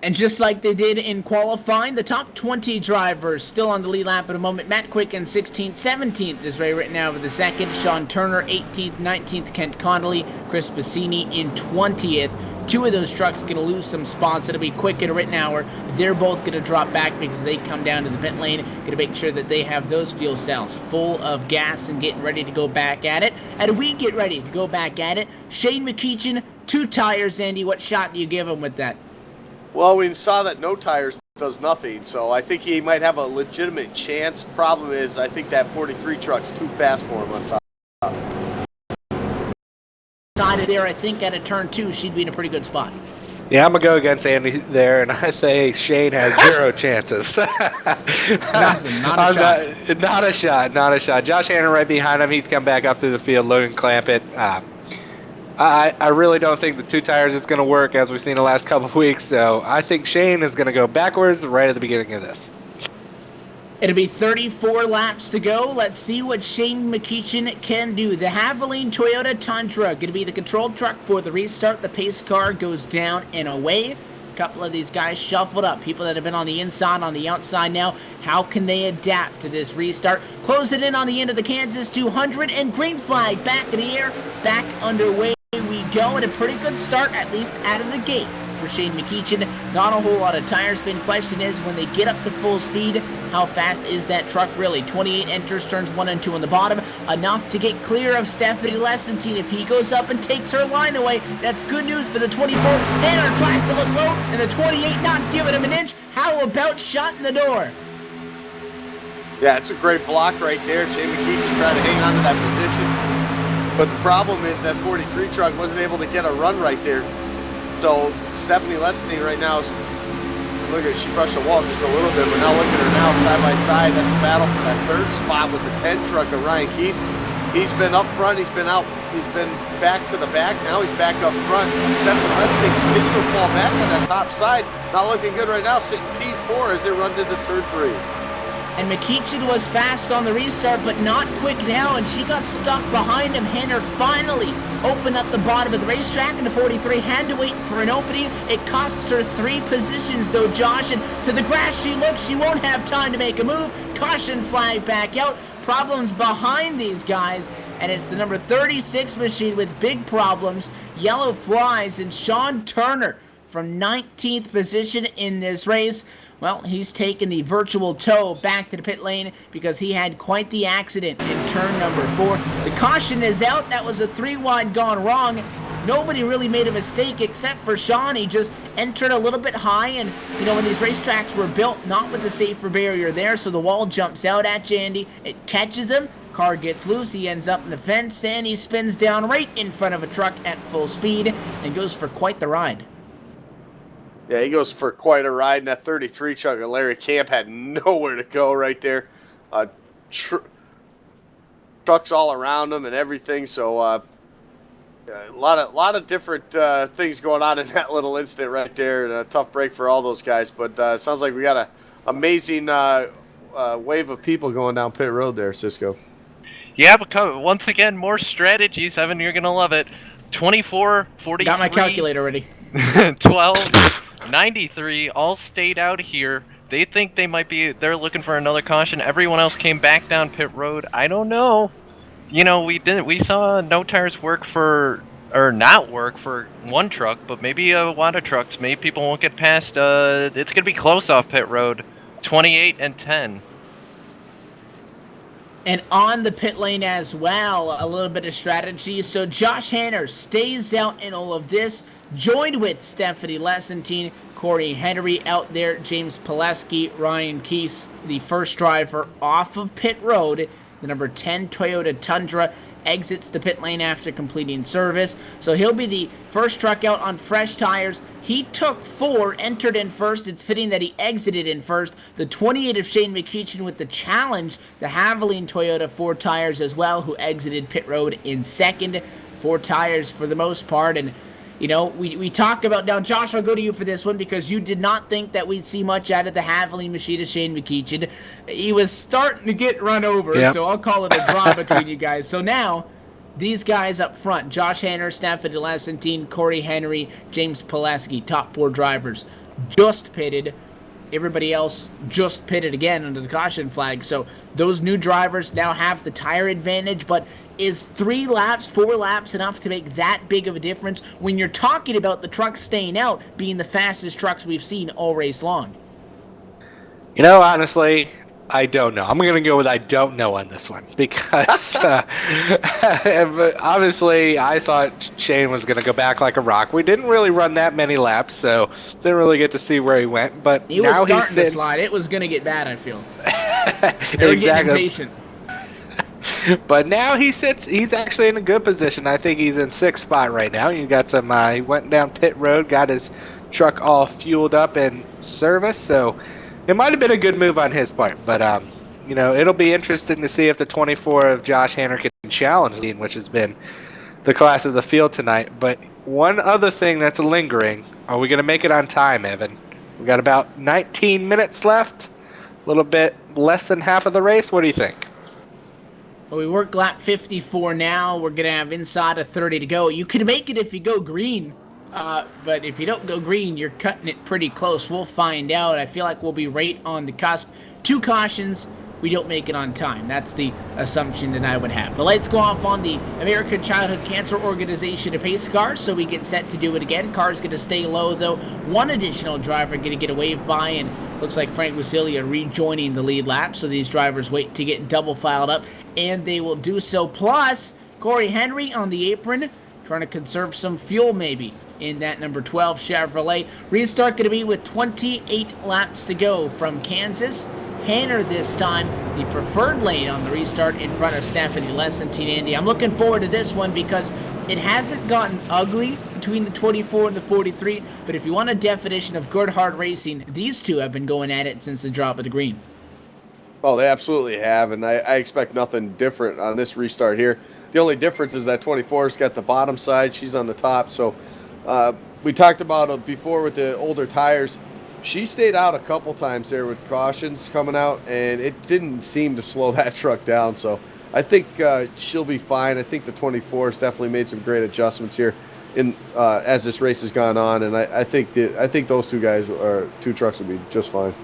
And just like they did in qualifying, the top 20 drivers still on the lead lap at the moment. Matt Quick in 16th, 17th is Ray Rittenauer with the second. Sean Turner 18th, 19th Kent Connolly. Chris Bassini in 20th. Two of those trucks going to lose some spots. It'll be Quick and Rittenauer. They're both going to drop back because they come down to the pit lane. Going to make sure that they have those fuel cells full of gas and getting ready to go back at it. And we get ready to go back at it. Shane McEachin, 2 tires. Andy, what shot do you give him with that? Well, we saw that no tires does nothing, so I think he might have a legitimate chance. Problem is, I think that 43 truck's too fast for him on top. Side of there, I think at a turn 2, she'd be in a pretty good spot. Yeah, I'm going to go against Andy there, and I say Shane has 0 chances. Not a shot. Not a shot. Josh Hanna right behind him. He's come back up through the field. Logan Clampett. I really don't think the 2 tires is going to work, as we've seen the last couple of weeks. So I think Shane is going to go backwards right at the beginning of this. It'll be 34 laps to go. Let's see what Shane McEachin can do. The Havoline Toyota Tundra going to be the control truck for the restart. The pace car goes down and away. A couple of these guys shuffled up. People that have been on the inside, on the outside now. How can they adapt to this restart? Close it in on the end of the Kansas 200, and green flag back in the air, back underway. We go at a pretty good start, at least out of the gate for Shane McEachin. Not a whole lot of tire spin. Question is, when they get up to full speed, how fast is that truck really? 28 enters, turns 1 and 2 on the bottom, enough to get clear of Stephanie Lessentine. If he goes up and takes her line away, that's good news for the 24. Hanner tries to look low, and the 28 not giving him an inch. How about shutting the door? Yeah, it's a great block right there. Shane McEachin trying to hang on to that position. But the problem is that 43 truck wasn't able to get a run right there. So Stephanie Lessentine right now, look at, she brushed the wall just a little bit, but now look at her now side by side. That's a battle for that 3rd spot with the 10 truck of Ryan Keese. He's been up front, he's been back to the back, now he's back up front. Stephanie Lessentine continues to fall back on that top side. Not looking good right now, sitting P4 as they run into turn 3. And McEachin was fast on the restart, but not quick now, and she got stuck behind him. Hanner finally opened up the bottom of the racetrack, and the 43 had to wait for an opening. It costs her 3 positions, though, Josh, and to the grass she looks. She won't have time to make a move. Caution flag back out. Problems behind these guys, and it's the number 36 machine with big problems. Yellow flies, and Sean Turner from 19th position in this race. Well, he's taken the virtual tow back to the pit lane because he had quite the accident in turn number 4. The caution is out. That was a 3-wide gone wrong. Nobody really made a mistake except for Sean. He just entered a little bit high, and, you know, when these racetracks were built, not with the safer barrier there, so the wall jumps out at you, Andy. It catches him. Car gets loose. He ends up in the fence, and he spins down right in front of a truck at full speed and goes for quite the ride. Yeah, he goes for quite a ride, and that 33 truck of Larry Camp had nowhere to go right there. Trucks all around him and everything, so a lot of different things going on in that little incident right there, and a tough break for all those guys. But it sounds like we got an amazing wave of people going down pit road there, Cisco. Yeah, but once again, more strategies. Evan, you're going to love it. 24, 43. Got my calculator ready. 12. 93 all stayed out here. They think they're looking for another caution. Everyone else came back down pit road. I don't know. You know, we saw no tires not work for one truck, but maybe a lot of trucks. Maybe people won't get past. It's going to be close off pit road. 28 and 10. And on the pit lane as well, a little bit of strategy. So Josh Hanner stays out in all of this. joined with Stephanie Lessentine, Corey Henry out there, James Pileski, Ryan Keese, the first driver off of pit road. The number 10 Toyota Tundra exits the pit lane after completing service. So he'll be the first truck out on fresh tires. He took 4, entered in first. It's fitting that he exited in first. The 28 of Shane McEachin with the challenge. The Haviland Toyota 4 tires as well, who exited pit road in second. 4 tires for the most part. And you know, we talk about, now Josh, I'll go to you for this one because you did not think that we'd see much out of the Haviland machine of Shane McEachin. He was starting to get run over, so I'll call it a draw between you guys. So now, these guys up front, Josh Hanner, Stephanie Lessentine, Corey Henry, James Pileski, top 4 drivers, just pitted. Everybody else just pitted again under the caution flag. So those new drivers now have the tire advantage, but is 3 laps, 4 laps enough to make that big of a difference when you're talking about the trucks staying out being the fastest trucks we've seen all race long? You know, honestly, I don't know. I'm going to go with I don't know on this one because obviously I thought Shane was going to go back like a rock. We didn't really run that many laps, so didn't really get to see where he went. But he was starting to slide. It was going to get bad, I feel. They were getting impatient. But now he's actually in a good position. I think he's in 6th spot right now. You got some. He went down pit road, got his truck all fueled up and serviced. So it might have been a good move on his part. But you know, it'll be interesting to see if the 24 of Josh Hanner can challenge Dean, which has been the class of the field tonight. But one other thing that's lingering: are we going to make it on time, Evan? We got about 19 minutes left. A little bit less than half of the race. What do you think? Well, we work lap 54 now. We're going to have inside of 30 to go. You can make it if you go green, but if you don't go green, you're cutting it pretty close. We'll find out. I feel like we'll be right on the cusp. 2 cautions. We don't make it on time. That's the assumption that I would have. The lights go off on the American Childhood Cancer Organization to pace cars, so we get set to do it again. Car's going to stay low, though. 1 additional driver going to get a wave by, and looks like Frank Musilia rejoining the lead lap, so these drivers wait to get double filed up, and they will do so. Plus, Corey Henry on the apron, trying to conserve some fuel maybe in that number 12 Chevrolet. Restart going to be with 28 laps to go from Kansas. Hanner this time, the preferred lane on the restart in front of Stephanie Lessentine. Andy, I'm looking forward to this one because it hasn't gotten ugly between the 24 and the 43, but if you want a definition of good hard racing, these two have been going at it since the drop of the green. Oh, they absolutely have, and I expect nothing different on this restart here. The only difference is that 24's got the bottom side, she's on the top, so we talked about it before with the older tires. She stayed out a couple times there with cautions coming out, and it didn't seem to slow that truck down. So I think she'll be fine. I think the 24 has definitely made some great adjustments here in as this race has gone on, and I think those 2 guys or 2 trucks will be just fine.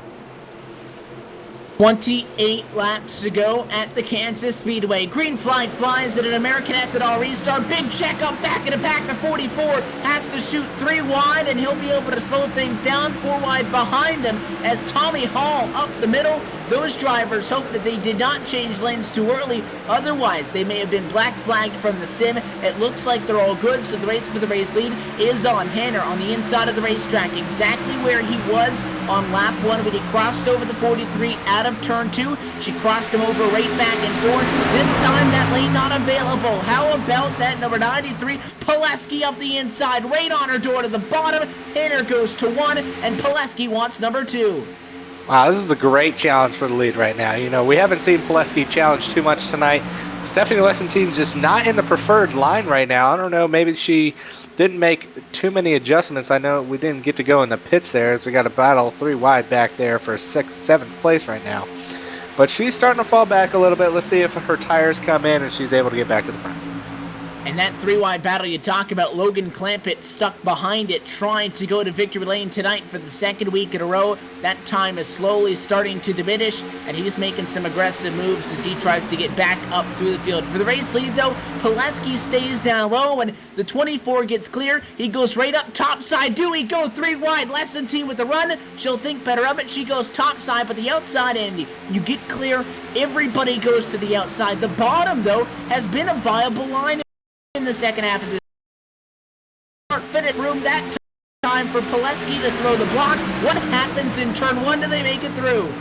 28 laps to go at the Kansas Speedway. Green flag flies at an American Ethanol restart. Big checkup back in the pack. The 44 has to shoot 3 wide, and he'll be able to slow things down. 4 wide behind them as Tommy Hall up the middle. Those drivers hope that they did not change lanes too early. Otherwise, they may have been black flagged from the sim. It looks like they're all good, so the race for the race lead is on Hanner on the inside of the racetrack, exactly where he was on lap 1 when he crossed over the 43 out of turn 2. She crossed him over right back and forth. This time, that lane not available. How about that number 93? Pileski up the inside, right on her door to the bottom. Hanner goes to 1, and Pileski wants number 2. Wow, this is a great challenge for the lead right now. You know, we haven't seen Pileski challenge too much tonight. Stephanie Lessentine's just not in the preferred line right now. I don't know, maybe she didn't make too many adjustments. I know we didn't get to go in the pits there, so we got to battle 3 wide back there for 6th, 7th place right now. But she's starting to fall back a little bit. Let's see if her tires come in and she's able to get back to the front. And that 3 wide battle you talk about, Logan Clampett stuck behind it, trying to go to victory lane tonight for the 2nd week in a row. That time is slowly starting to diminish, and he's making some aggressive moves as he tries to get back up through the field. For the race lead, though, Pileski stays down low, and the 24 gets clear. He goes right up top side. Do we go 3 wide? Lessentine with the run. She'll think better of it. She goes top side, but the outside, Andy, you get clear. Everybody goes to the outside. The bottom, though, has been a viable line in the second half of the it room that time for Pileski to throw the block. What happens in turn 1? Do they make it through?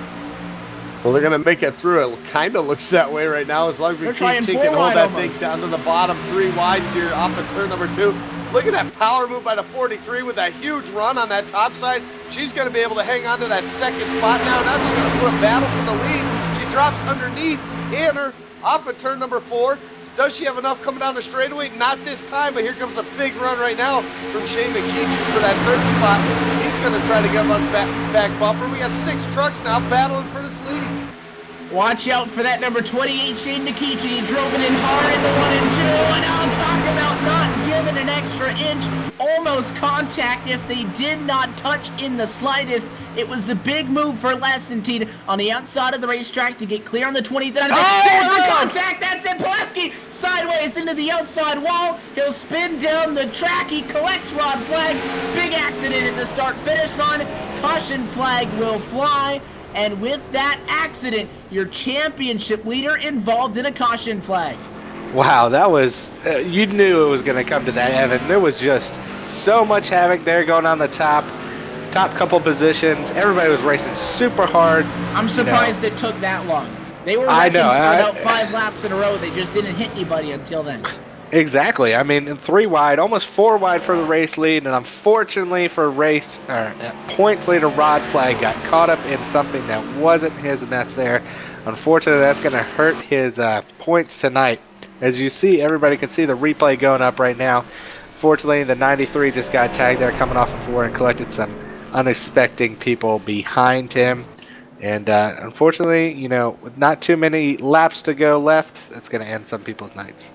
Well, they're going to make it through. It kind of looks that way right now. As long as we keep can hold that thing down to the bottom 3 wides here off of turn number 2. Look at that power move by the 43 with that huge run on that top side. She's going to be able to hang on to that second spot now. Now she's going to put a battle for the lead. She drops underneath Hanner off of turn number 4. Does she have enough coming down the straightaway? Not this time, but here comes a big run right now from Shane McKeechy for that 3rd spot. He's going to try to get him on back bumper. We got 6 trucks now battling for this lead. Watch out for that number 28, Shane McKeechy. He drove it in hard in the 1 and 2. And I'll talk about not giving an extra inch. Almost contact if they did not touch in the slightest. It was a big move for Lessentine on the outside of the racetrack to get clear on the 23rd. There's the contact. That's it. Pileski sideways into the outside wall. He'll spin down the track. He collects Rod Flag. Big accident at the start-finish line. Caution flag will fly. And with that accident, your championship leader involved in a caution flag. Wow, that was, you knew it was going to come to that, Evan. There was just so much havoc there going on the top couple positions. Everybody was racing super hard. I'm surprised it took that long. They were wrecking for about 5 laps in a row. They just didn't hit anybody until then. Exactly. I mean, 3 wide, almost 4 wide for the race lead, and unfortunately for points leader Rod Flag got caught up in something that wasn't his mess there. Unfortunately, that's going to hurt his points tonight. As you see, everybody can see the replay going up right now. Fortunately, the 93 just got tagged there coming off of 4 and collected some unexpected people behind him. And unfortunately, you know, with not too many laps to go left, that's going to end some people's nights.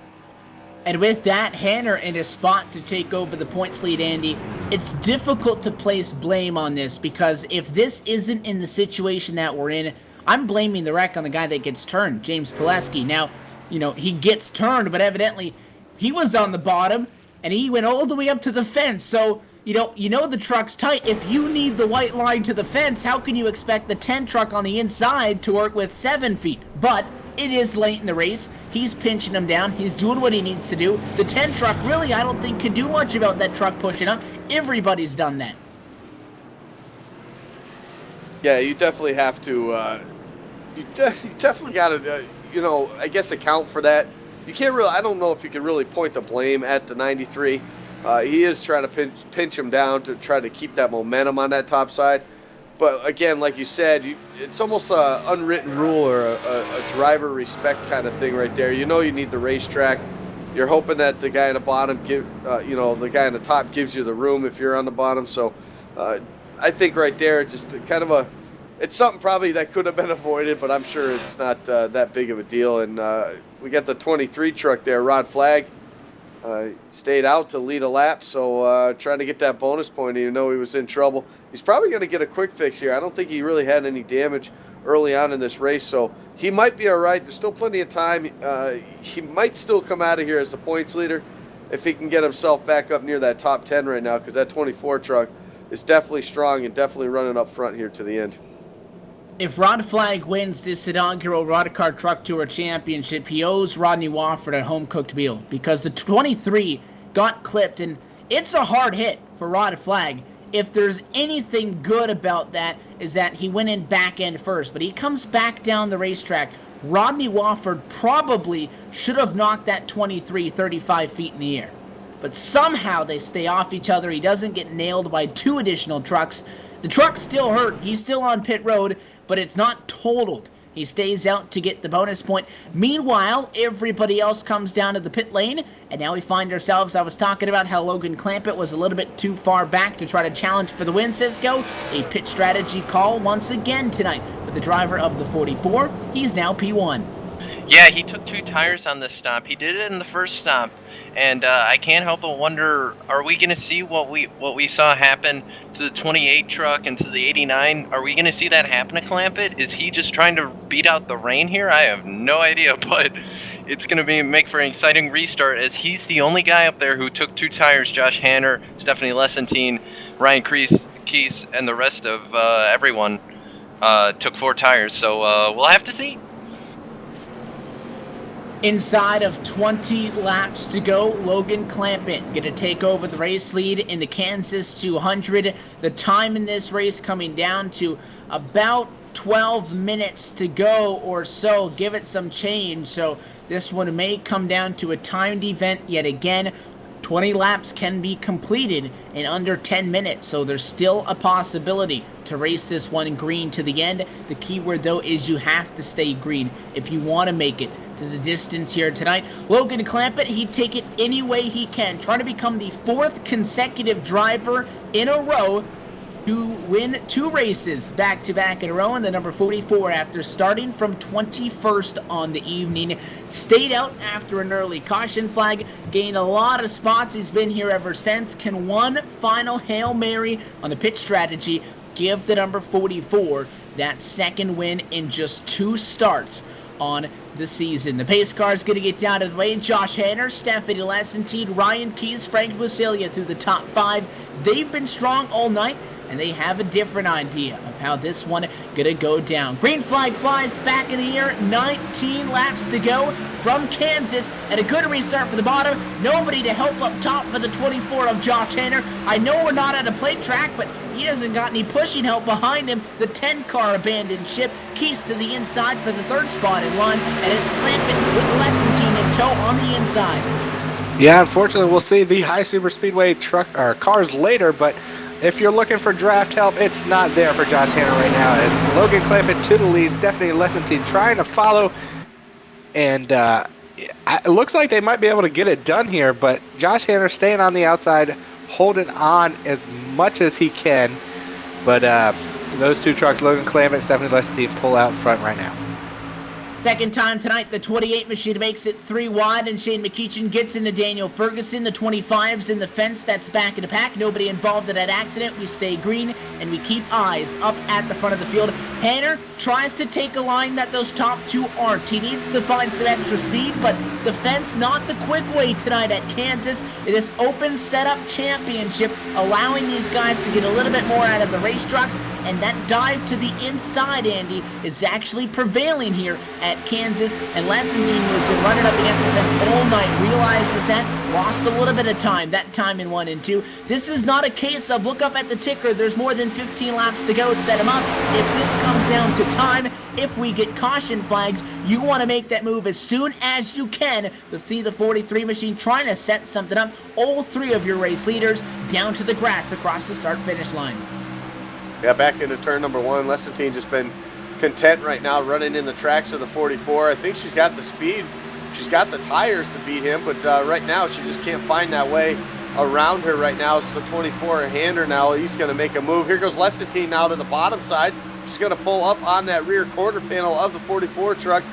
And with that, Hanner in a spot to take over the points lead, Andy, it's difficult to place blame on this because if this isn't in the situation that we're in, I'm blaming the wreck on the guy that gets turned, James Pileski. Now, you know, he gets turned, but evidently he was on the bottom and he went all the way up to the fence. So, you know the truck's tight. If you need the white line to the fence, how can you expect the 10 truck on the inside to work with 7 feet? But it is late in the race. He's pinching him down. He's doing what he needs to do. The 10 truck really, I don't think, can do much about that truck pushing up. Everybody's done that. Yeah, you definitely have to, you definitely got to, you know, I guess account for that. You can't really, I don't know if you can really point the blame at the 93. He is trying to pinch him down to try to keep that momentum on that top side. But again, like you said, it's almost an unwritten rule or a driver respect kind of thing right there. You know you need the racetrack. You're hoping that the guy at the bottom, the guy on the top gives you the room if you're on the bottom. So I think right there, just kind of it's something probably that could have been avoided, but I'm sure it's not that big of a deal. And we got the 23 truck there, Rod Flag. Stayed out to lead a lap, so trying to get that bonus point even though he was in trouble. He's probably going to get a quick fix here. I don't think he really had any damage early on in this race, so he might be all right. There's still plenty of time. He might still come out of here as the points leader if he can get himself back up near that top 10 right now, because that 24 truck is definitely strong and definitely running up front here to the end. If Rod Flag wins this inaugural RoddCar Truck Tour Championship, he owes Rodney Wofford a home-cooked meal because the 23 got clipped, and it's a hard hit for Rod Flag. If there's anything good about that is that he went in back end first, but he comes back down the racetrack. Rodney Wofford probably should have knocked that 23 35 feet in the air. But somehow they stay off each other. He doesn't get nailed by 2 additional trucks. The truck's still hurt. He's still on pit road, but it's not totaled. He stays out to get the bonus point. Meanwhile, everybody else comes down to the pit lane, and now we find ourselves, I was talking about how Logan Clampett was a little bit too far back to try to challenge for the win, Cisco. A pit strategy call once again tonight for the driver of the 44. He's now P1. Yeah, he took 2 tires on this stop. He did it in the first stop. And I can't help but wonder, are we going to see what we saw happen to the 28 truck and to the 89? Are we going to see that happen to Clampett? Is he just trying to beat out the rain here? I have no idea, but it's going to make for an exciting restart as he's the only guy up there who took 2 tires. Josh Hanner, Stephanie Lessentine, Ryan Keese, and the rest of everyone took 4 tires. So we'll have to see. Inside of 20 laps to go, Logan Clampett going to take over the race lead in the Kansas 200. The time in this race coming down to about 12 minutes to go or so. Give it some change. So this one may come down to a timed event yet again. 20 laps can be completed in under 10 minutes, so there's still a possibility to race this one green to the end. The key word, though, is you have to stay green if you want to make it to the distance here tonight. Logan Clampett, he'd take it any way he can, trying to become the 4th consecutive driver in a row to win 2 races back-to-back in a row, and the number 44 after starting from 21st on the evening. Stayed out after an early caution flag, gained a lot of spots. He's been here ever since. Can one final Hail Mary on the pitch strategy give the number 44 that second win in just 2 starts on the season? The pace car is going to get down to the way. Josh Hanner, Stephanie Lessentine, Ryan Keyes, Frank Busilia through the top 5. They've been strong all night, and they have a different idea of how this one gonna go down. Green flag flies back in the air, 19 laps to go from Kansas, and a good restart for the bottom. Nobody to help up top for the 24 of Josh Hanner. I know we're not at a plate track, but he doesn't got any pushing help behind him. The 10 car abandoned ship. Keys to the inside for the 3rd spot in line, and it's Clampett with Lessentine in tow on the inside. Yeah, unfortunately, we'll see the high super speedway truck or cars later, but if you're looking for draft help, it's not there for Josh Hanner right now, as Logan Clampett to the lead, Stephanie Lessentine trying to follow, and it looks like they might be able to get it done here, but Josh Hanner staying on the outside, holding on as much as he can, but those 2 trucks, Logan Clampett, Stephanie Lessentine, pull out in front right now. Second time tonight, the 28 machine makes it 3 wide, and Shane McEachin gets into Daniel Ferguson. The 25's in the fence, that's back in the pack. Nobody involved in that accident. We stay green, and we keep eyes up at the front of the field. Hanner tries to take a line that those top 2 aren't. He needs to find some extra speed, but the fence not the quick way tonight at Kansas. It is open setup championship, allowing these guys to get a little bit more out of the race trucks, and that dive to the inside, Andy, is actually prevailing here at Kansas, and Lessentine, who has been running up against the fence all night, realizes that, lost a little bit of time, that time in 1 and 2. This is not a case of look up at the ticker, there's more than 15 laps to go, set him up. If this comes down to time, if we get caution flags, you want to make that move as soon as you can. You'll see the 43 machine trying to set something up. All 3 of your race leaders down to the grass across the start-finish line. Yeah, back into turn number 1. Lessentine just been content right now running in the tracks of the 44. I think she's got the speed. She's got the tires to beat him, but right now she just can't find that way around her right now. It's the 24 Hanner now. He's going to make a move. Here goes Lessentine now to the bottom side. She's going to pull up on that rear quarter panel of the 44 truck.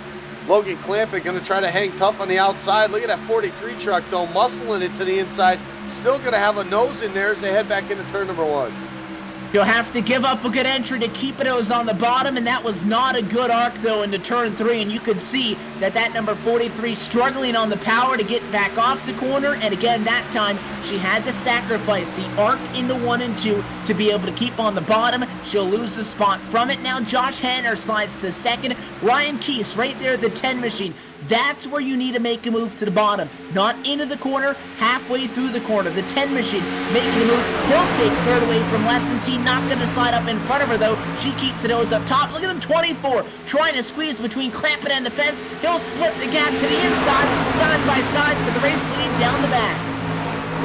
Logan Clampett going to try to hang tough on the outside. Look at that 43 truck, though, muscling it to the inside. Still going to have a nose in there as they head back into turn number 1. You'll have to give up a good entry to keep it on the bottom, and that was not a good arc, though, into turn 3, and you could see that number 43 struggling on the power to get back off the corner, and again, that time, she had to sacrifice the arc into 1 and 2 to be able to keep on the bottom. She'll lose the spot from it. Now Josh Hanner slides to 2nd. Ryan Keyes right there at the 10 machine. That's where you need to make a move to the bottom, not into the corner, halfway through the corner. The 10 machine making the move. He'll take 3rd away from Lessentine, not going to slide up in front of her, though. She keeps the nose up top. Look at the 24 trying to squeeze between Clampett and the fence. He'll split the gap to the inside, side by side for the race lead down the back.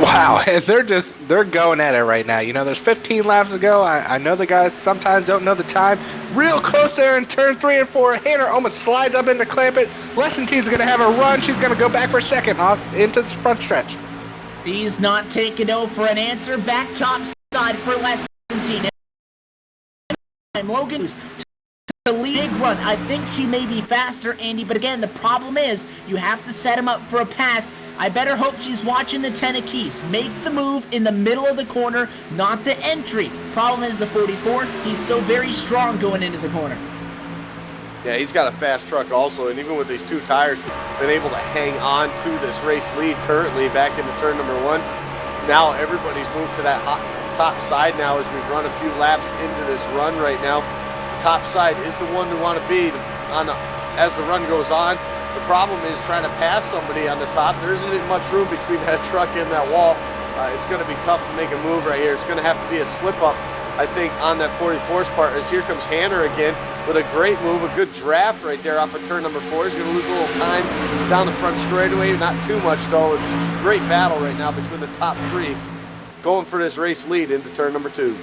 Wow, and they're going at it right now. You know, there's 15 laps to go. I know the guys sometimes don't know the time. Real close there in turn 3 and 4. Hanner almost slides up into Clampett. Lessentine's going to have a run. She's going to go back for 2nd off into the front stretch. She's not taking no for an answer. Back top side for Lessentine. Logan to lead run. I think she may be faster, Andy, but again, the problem is you have to set him up for a pass. I better hope she's watching the 10 of Keys. Make the move in the middle of the corner, not the entry. Problem is the 44, he's so very strong going into the corner. Yeah, he's got a fast truck also, and even with these 2 tires, been able to hang on to this race lead currently back into turn number 1. Now everybody's moved to that top side now as we've run a few laps into this run right now. The top side is the one we want to be on as the run goes on. The problem is trying to pass somebody on the top. There isn't much room between that truck and that wall. It's going to be tough to make a move right here. It's going to have to be a slip-up, I think, on that 44's part. As here comes Hanner again with a great move, a good draft right there off of turn number 4. He's going to lose a little time down the front straightaway. Not too much, though. It's a great battle right now between the top 3 going for this race lead into turn number 2.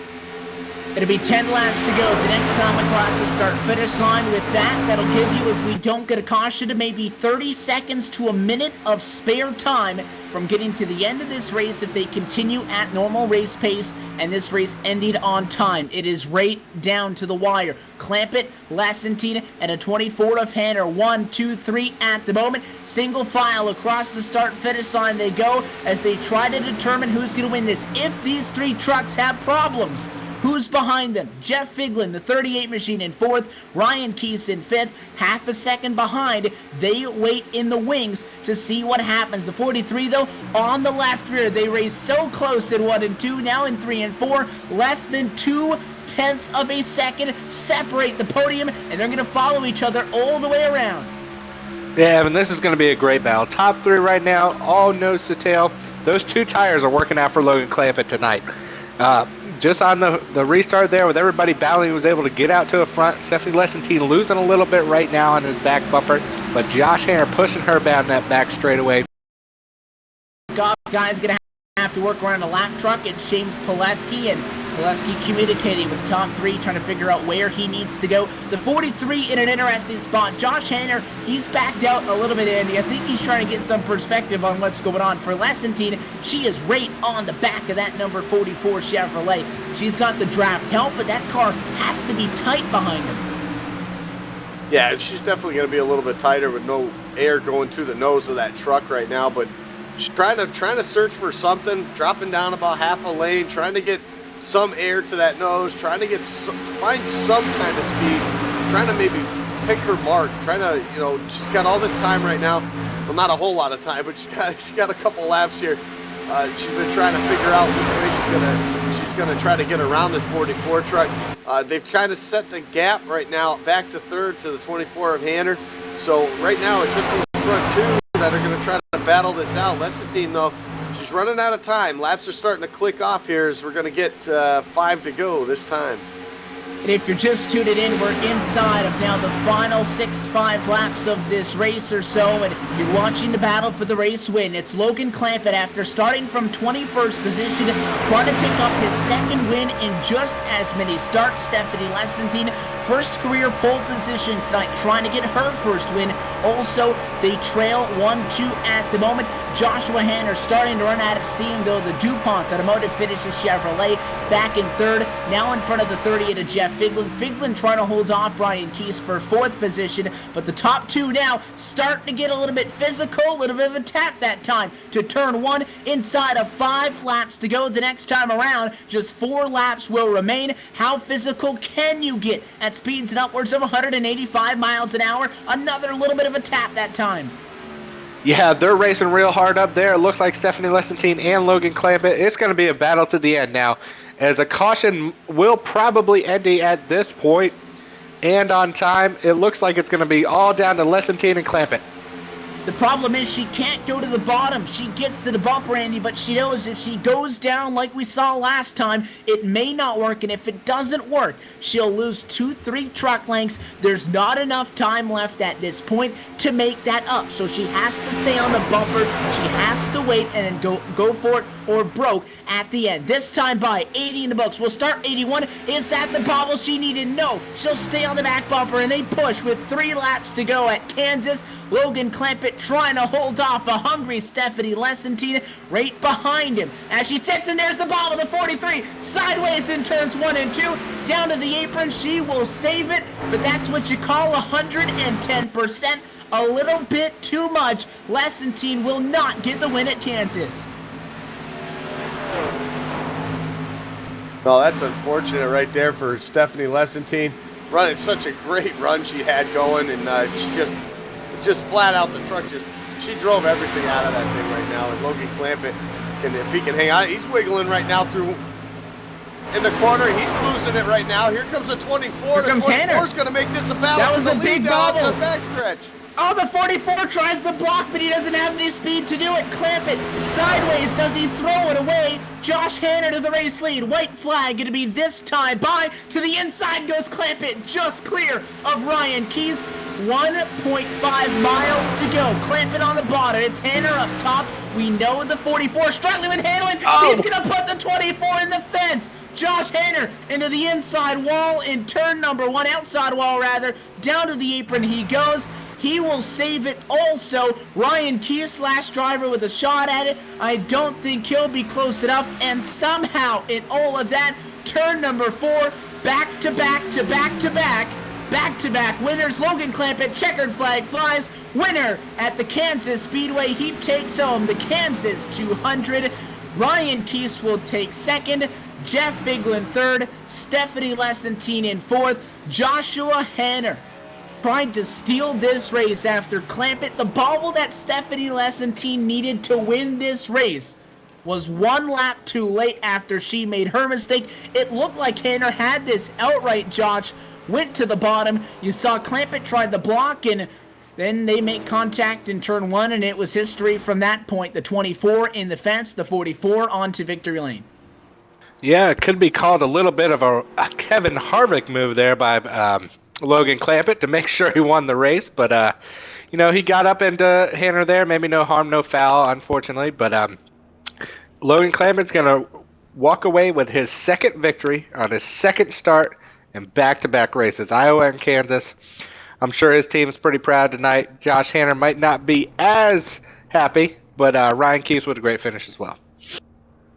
It'll be 10 laps to go the next time across the start-finish line. With that, that'll give you, if we don't get a caution, maybe 30 seconds to a minute of spare time from getting to the end of this race if they continue at normal race pace and this race ended on time. It is right down to the wire. Clampett, Lesentine, and a 24 of Hanner. 1, 2, 3 at the moment. Single file across the start-finish line they go as they try to determine who's going to win this. If these 3 trucks have problems, who's behind them? Jeff Figlin, the 38 machine, in 4th. Ryan Keese in 5th. Half a second behind. They wait in the wings to see what happens. The 43, though, on the left rear. They race so close in 1 and 2. Now in 3 and 4. Less than 0.2 of a second separate the podium, and they're going to follow each other all the way around. Yeah, Evan, this is going to be a great battle. Top 3 right now, all nose to tail. Those 2 tires are working out for Logan Clampett tonight. Just on the restart there with everybody battling, he was able to get out to the front. Stephanie Lesentine losing a little bit right now on his back bumper, but Josh Hanner pushing her down that back straightaway. Guy's going to have to work around a lap truck. It's James Pileski, and Pileski communicating with top 3, trying to figure out where he needs to go. The 43 in an interesting spot. Josh Hanner, he's backed out a little bit, Andy. I think he's trying to get some perspective on what's going on. For Lesentine, she is right on the back of that number 44 Chevrolet. She's got the draft help, but that car has to be tight behind him. Yeah, she's definitely going to be a little bit tighter with no air going to the nose of that truck right now, but she's trying to search for something, dropping down about half a lane, trying to get some air to that nose, trying to find some kind of speed, trying to maybe pick her mark, trying to, she's got all this time right now. Well, not a whole lot of time, but she's got a couple laps here. She's been trying to figure out which way she's gonna try to get around this 44 truck. They've kind of set the gap right now back to 3rd to the 24 of Hanner. So right now it's just those front 2 that are going to try to battle this out. Lesentine, though, she's running out of time. Laps are starting to click off here as we're going to get 5 to go this time. And if you're just tuning in, we're inside of now the final 6-5 laps of this race or so, and you're watching the battle for the race win. It's Logan Clampett, after starting from 21st position, trying to pick up his 2nd win in just as many starts. Stephanie Lesentine, first career pole position tonight, trying to get her first win. Also, they trail 1-2 at the moment. Joshua Hanner starting to run out of steam, though. The DuPont Automotive finishes Chevrolet back in 3rd. Now in front of the 38 of Jeff Figlin. Figlin trying to hold off Ryan Keese for 4th position, but the top 2 now starting to get a little bit physical, a little bit of a tap that time to turn 1 inside of 5 laps to go. The next time around, just 4 laps will remain. How physical can you get at speeds and upwards of 185 miles an hour? Another little bit of a tap that time. Yeah, they're racing real hard up there. It looks like Stephanie Lesentine and Logan Clampett. It's going to be a battle to the end now, as a caution will probably end at this point and on time. It looks like it's going to be all down to Lesentine and Clampett. The problem is she can't go to the bottom. She gets to the bumper, Andy, but she knows if she goes down like we saw last time, it may not work, and if it doesn't work, she'll lose 2-3 truck lengths. There's not enough time left at this point to make that up, so she has to stay on the bumper. She has to wait and then go for it or broke at the end. This time by 80 in the books. We'll start 81. Is that the bobble she needed? No. She'll stay on the back bumper, and they push with 3 laps to go at Kansas. Logan Clampett trying to hold off a hungry Stephanie Lesentine right behind him. As she sits, and there's the bobble, the 43, sideways in turns 1 and 2. Down to the apron, she will save it, but that's what you call 110%. A little bit too much. Lesentine will not get the win at Kansas. Well, that's unfortunate right there for Stephanie Lesentine. Running such a great run she had going, and she just flat out the truck, she drove everything out of that thing right now. And Logan Clampett, if he can hang on, he's wiggling right now through in the corner. He's losing it right now. Here comes a 24. The 24 is going to make this a battle. That was a big bobble. The backstretch. Oh, the 44 tries the block, but he doesn't have any speed to do it. Clamp it sideways. Does he throw it away? Josh Hanner to the race lead. White flag going to be this time by to the inside goes Clamp it. Just clear of Ryan Keese. 1.5 miles to go. Clamp it on the bottom. It's Hanner up top. We know the 44 struggling with handling. Oh. He's going to put the 24 in the fence. Josh Hanner into the inside wall in turn number 1, outside wall rather. Down to the apron he goes. He will save it also. Ryan Keese, last driver with a shot at it. I don't think he'll be close enough. And somehow in all of that, turn number 4, back to back to back to back. Back-to-back winners. Logan Clampett, checkered flag flies. Winner at the Kansas Speedway. He takes home the Kansas 200. Ryan Keese will take second. Jeff Figlin third. Stephanie Lessentine in fourth. Joshua Hanner tried to steal this race after Clampett. The bobble that Stephanie Lessentine needed to win this race was 1 lap too late after she made her mistake. It looked like Hanner had this outright, Josh. Went to the bottom. You saw Clampett try the block, and then they make contact in turn 1, and it was history from that point. The 24 in the fence, the 44 onto victory lane. Yeah, it could be called a little bit of a Kevin Harvick move there by Logan Clampett to make sure he won the race. But, he got up into Hanner there. Maybe no harm, no foul, unfortunately. But Logan Clampett's going to walk away with his second victory on his second start in back-to-back races, Iowa and Kansas. I'm sure his team's pretty proud tonight. Josh Hanner might not be as happy, but Ryan Keese with a great finish as well.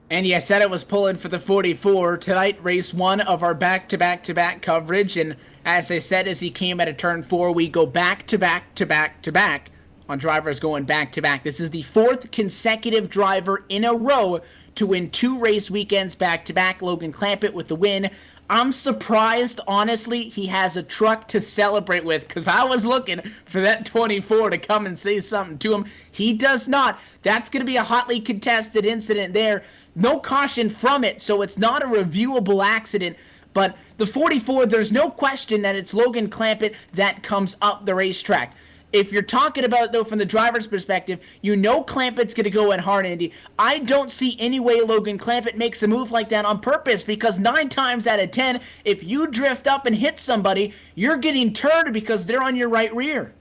And you said it was pulling for the 44. Tonight, race 1 of our back-to-back-to-back coverage. And as I said, as he came at a turn 4, we go back-to-back-to-back-to-back on drivers going back-to-back. This is the 4th consecutive driver in a row to win 2 race weekends back-to-back. Logan Clampett with the win. I'm surprised, honestly, he has a truck to celebrate with, because I was looking for that 24 to come and say something to him. He does not. That's going to be a hotly contested incident there. No caution from it, so it's not a reviewable accident. But the 44, there's no question that it's Logan Clampett that comes up the racetrack. If you're talking about, though, from the driver's perspective, you know Clampett's going to go in hard, Andy. I don't see any way Logan Clampett makes a move like that on purpose, because 9 times out of 10, if you drift up and hit somebody, you're getting turned because they're on your right rear.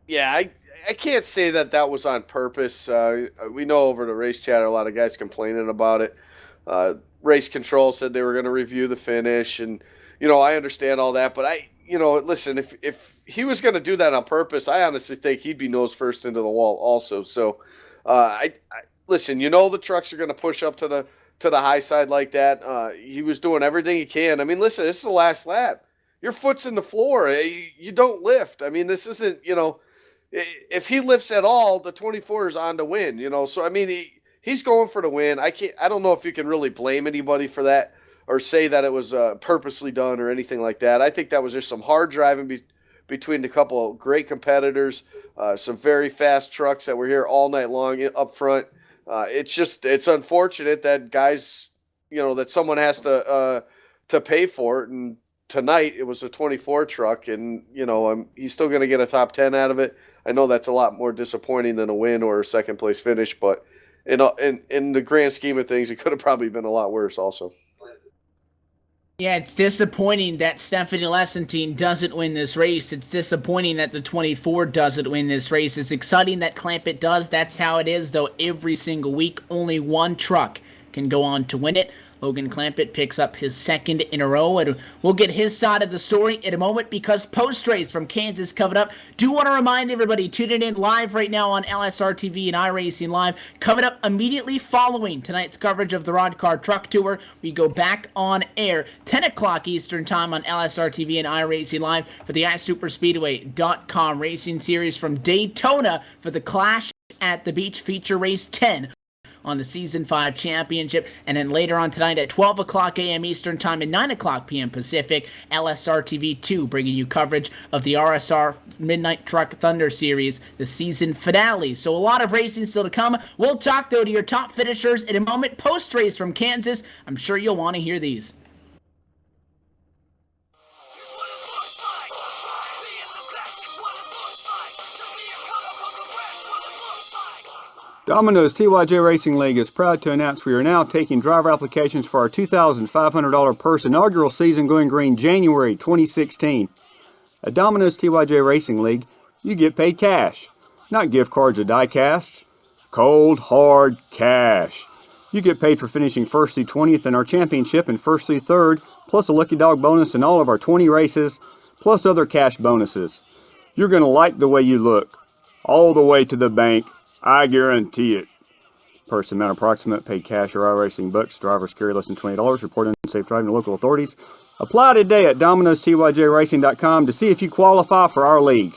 Yeah, I can't say that was on purpose. We know over the race chat a lot of guys complaining about it. Race control said they were going to review the finish, and, I understand all that, but listen, if he was going to do that on purpose, I honestly think he'd be nose first into the wall also. So, listen, the trucks are going to push up to the high side like that. He was doing everything he can. I mean, listen, this is the last lap. Your foot's in the floor. You don't lift. I mean, this isn't, if he lifts at all, the 24 is on to win, So, I mean, he's going for the win. I don't know if you can really blame anybody for that, or say that it was purposely done or anything like that. I think that was just some hard driving between a couple of great competitors, some very fast trucks that were here all night long up front. It's unfortunate that guys, that someone has to pay for it. And tonight it was a 24 truck, and he's still going to get a top 10 out of it. I know that's a lot more disappointing than a win or a second place finish, but in the grand scheme of things, it could have probably been a lot worse also. Yeah, it's disappointing that Stephanie Lessentine doesn't win this race. It's disappointing that the 24 doesn't win this race. It's exciting that Clampett does. That's how it is, though, every single week. Only one truck can go on to win it. Logan Clampett picks up his second in a row, and we'll get his side of the story in a moment, because post-race from Kansas coming up. Do want to remind everybody, tuning in live right now on LSRTV and iRacing Live. Coming up immediately following tonight's coverage of the RoddCar Truck Tour, we go back on air 10 o'clock Eastern Time on LSRTV and iRacing Live for the iSuperspeedway.com racing series from Daytona for the Clash at the Beach feature race 10 on the Season 5 Championship. And then later on tonight at 12 o'clock a.m. Eastern Time and 9 o'clock p.m. Pacific, LSRTV 2 bringing you coverage of the RSR Midnight Truck Thunder Series, the season finale. So a lot of racing still to come. We'll talk, though, to your top finishers in a moment. Post-race from Kansas, I'm sure you'll want to hear these. Domino's TYJ Racing League is proud to announce we are now taking driver applications for our $2,500 purse inaugural season going green January 2016. At Domino's TYJ Racing League, you get paid cash, not gift cards or die casts. Cold, hard cash. You get paid for finishing 1st through 20th in our championship and 1st through 3rd, plus a lucky dog bonus in all of our 20 races, plus other cash bonuses. You're going to like the way you look. All the way to the bank. I guarantee it. Purse amount approximate, paid cash or iRacing bucks. Drivers carry less than $20. Report unsafe driving to local authorities. Apply today at Domino'sTYJRacing.com to see if you qualify for our league.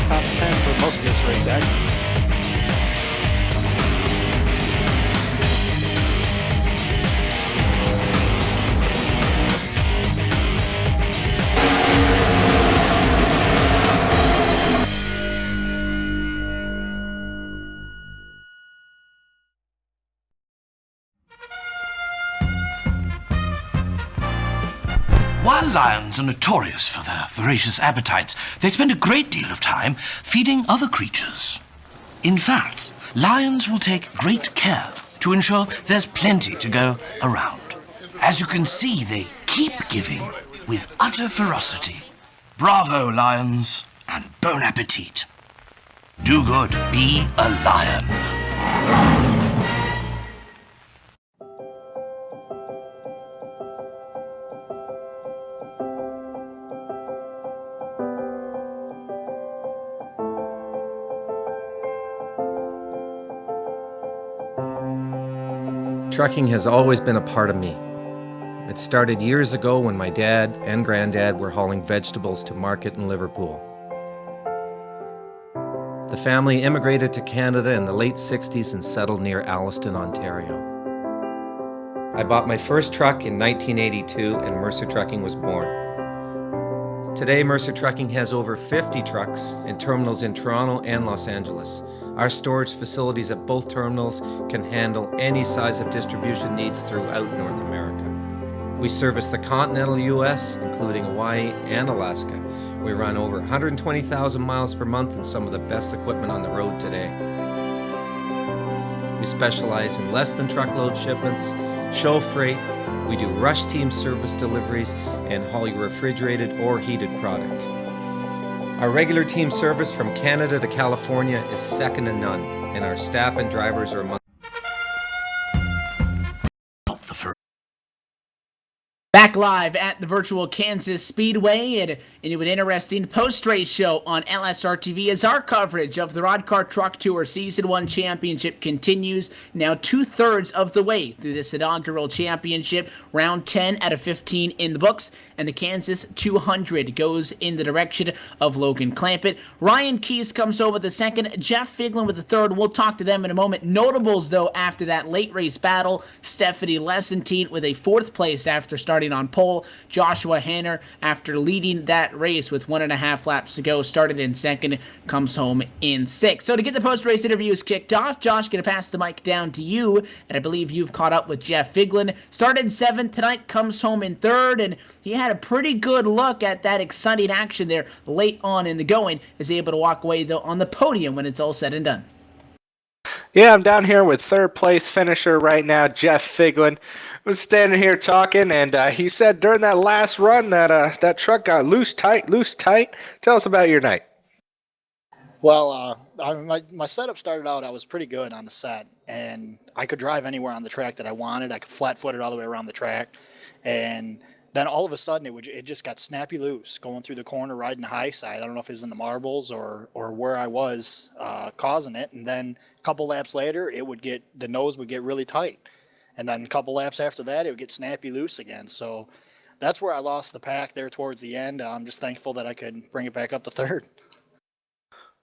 Top 10 for most of this race, actually. While lions are notorious for their voracious appetites, they spend a great deal of time feeding other creatures. In fact, lions will take great care to ensure there's plenty to go around. As you can see, they keep giving with utter ferocity. Bravo, lions, and bon appetit. Do good, be a lion. Trucking has always been a part of me. It started years ago when my dad and granddad were hauling vegetables to market in Liverpool. The family immigrated to Canada in the late 60s and settled near Alliston, Ontario. I bought my first truck in 1982 and Mercer Trucking was born. Today, Mercer Trucking has over 50 trucks in terminals in Toronto and Los Angeles. Our storage facilities at both terminals can handle any size of distribution needs throughout North America. We service the continental US, including Hawaii and Alaska. We run over 120,000 miles per month and some of the best equipment on the road today. We specialize in less than truckload shipments, show freight, we do rush team service deliveries, and haul your refrigerated or heated product. Our regular team service from Canada to California is second to none, and our staff and drivers are among Back live at the virtual Kansas Speedway, and an interesting post-race show on LSRTV as our coverage of the RoddCar Truck Tour Season 1 Championship continues, now 2/3 of the way through this inaugural championship. Round 10 out of 15 in the books, and the Kansas 200 goes in the direction of Logan Clampett. Ryan Keys comes over the second, Jeff Figlin with the third. We'll talk to them in a moment. Notables, though, after that late race battle, Stephanie Lesentine with a 4th place after starting on pole. Joshua Hanner, after leading that race with 1.5 laps to go, started in second, comes home in 6th. So to get the post-race interviews kicked off, Josh, going to pass the mic down to you, and I believe you've caught up with Jeff Figlin. Started 7th tonight, comes home in 3rd, and he had a pretty good look at that exciting action there late on in the going. Is able to walk away, though, on the podium when it's all said and done. Yeah, I'm down here with 3rd place finisher right now, Jeff Figlin. Was standing here talking, and he said during that last run that that truck got loose tight. Tell us about your night. Well, my setup started out, I was pretty good on the set, and I could drive anywhere on the track that I wanted. I could flat-foot it all the way around the track, and then all of a sudden it just got snappy loose going through the corner, riding the high side. I don't know if it was in the marbles or where I was causing it, and then a couple laps later the nose would get really tight. And then a couple laps after that, it would get snappy loose again. So that's where I lost the pack there towards the end. I'm just thankful that I could bring it back up to 3rd.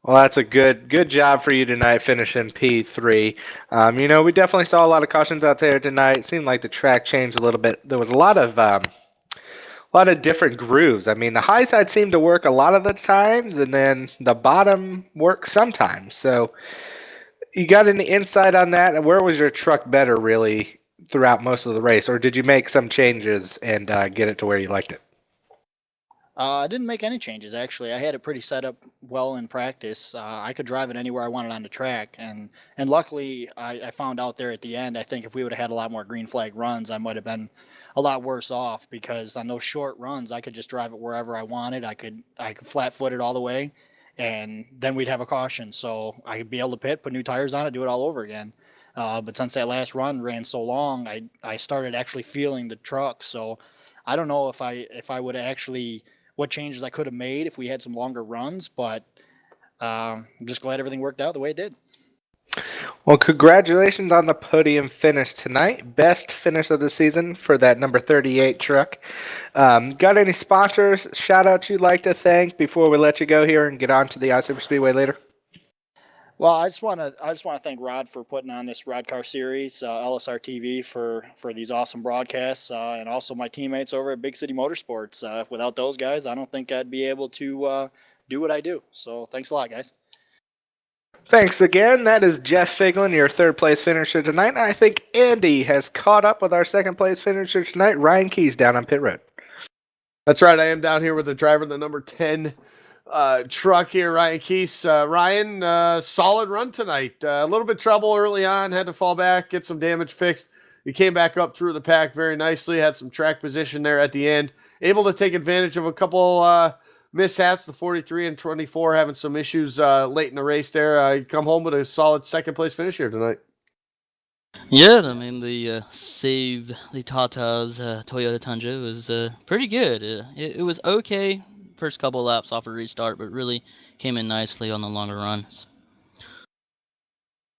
Well, that's a good job for you tonight, finishing P3. We definitely saw a lot of cautions out there tonight. It seemed like the track changed a little bit. There was a lot of lot of different grooves. I mean, the high side seemed to work a lot of the times, and then the bottom works sometimes. So you got any insight on that? And where was your truck better really throughout most of the race, or did you make some changes and get it to where you liked it? I didn't make any changes actually. I had it pretty set up well in practice. I could drive it anywhere I wanted on the track, and luckily I found out there at the end. I think if we would have had a lot more green flag runs, I might have been a lot worse off because on those short runs I could just drive it wherever I wanted. I could flat foot it all the way, and then we'd have a caution, so I could be able to pit, put new tires on it, do it all over again. But since that last run ran so long, I started actually feeling the truck. So I don't know if I would have actually what changes I could have made if we had some longer runs, but I'm just glad everything worked out the way it did. Well, congratulations on the podium finish tonight. Best finish of the season for that number 38 truck. Got any sponsors, shout outs you'd like to thank before we let you go here and get on to the iSuper Speedway later? Well, I just want to thank Rod for putting on this RoddCar series, LSRTV for these awesome broadcasts, and also my teammates over at Big City Motorsports. Without those guys, I don't think I'd be able to do what I do. So thanks a lot, guys. Thanks again. That is Jeff Figlin, your third place finisher tonight. And I think Andy has caught up with our second place finisher tonight, Ryan Keys, down on pit road. That's right. I am down here with the driver of the number 10 truck here, Ryan Keese. Ryan, solid run tonight. A little bit trouble early on, had to fall back, get some damage fixed. You came back up through the pack very nicely, had some track position there at the end, able to take advantage of a couple mishaps, the 43 and 24 having some issues late in the race there. You come home with a solid second place finish here tonight. Yeah, I mean the save the Tata's Toyota Tundra was pretty good. It was okay first couple laps off a restart, but really came in nicely on the longer runs.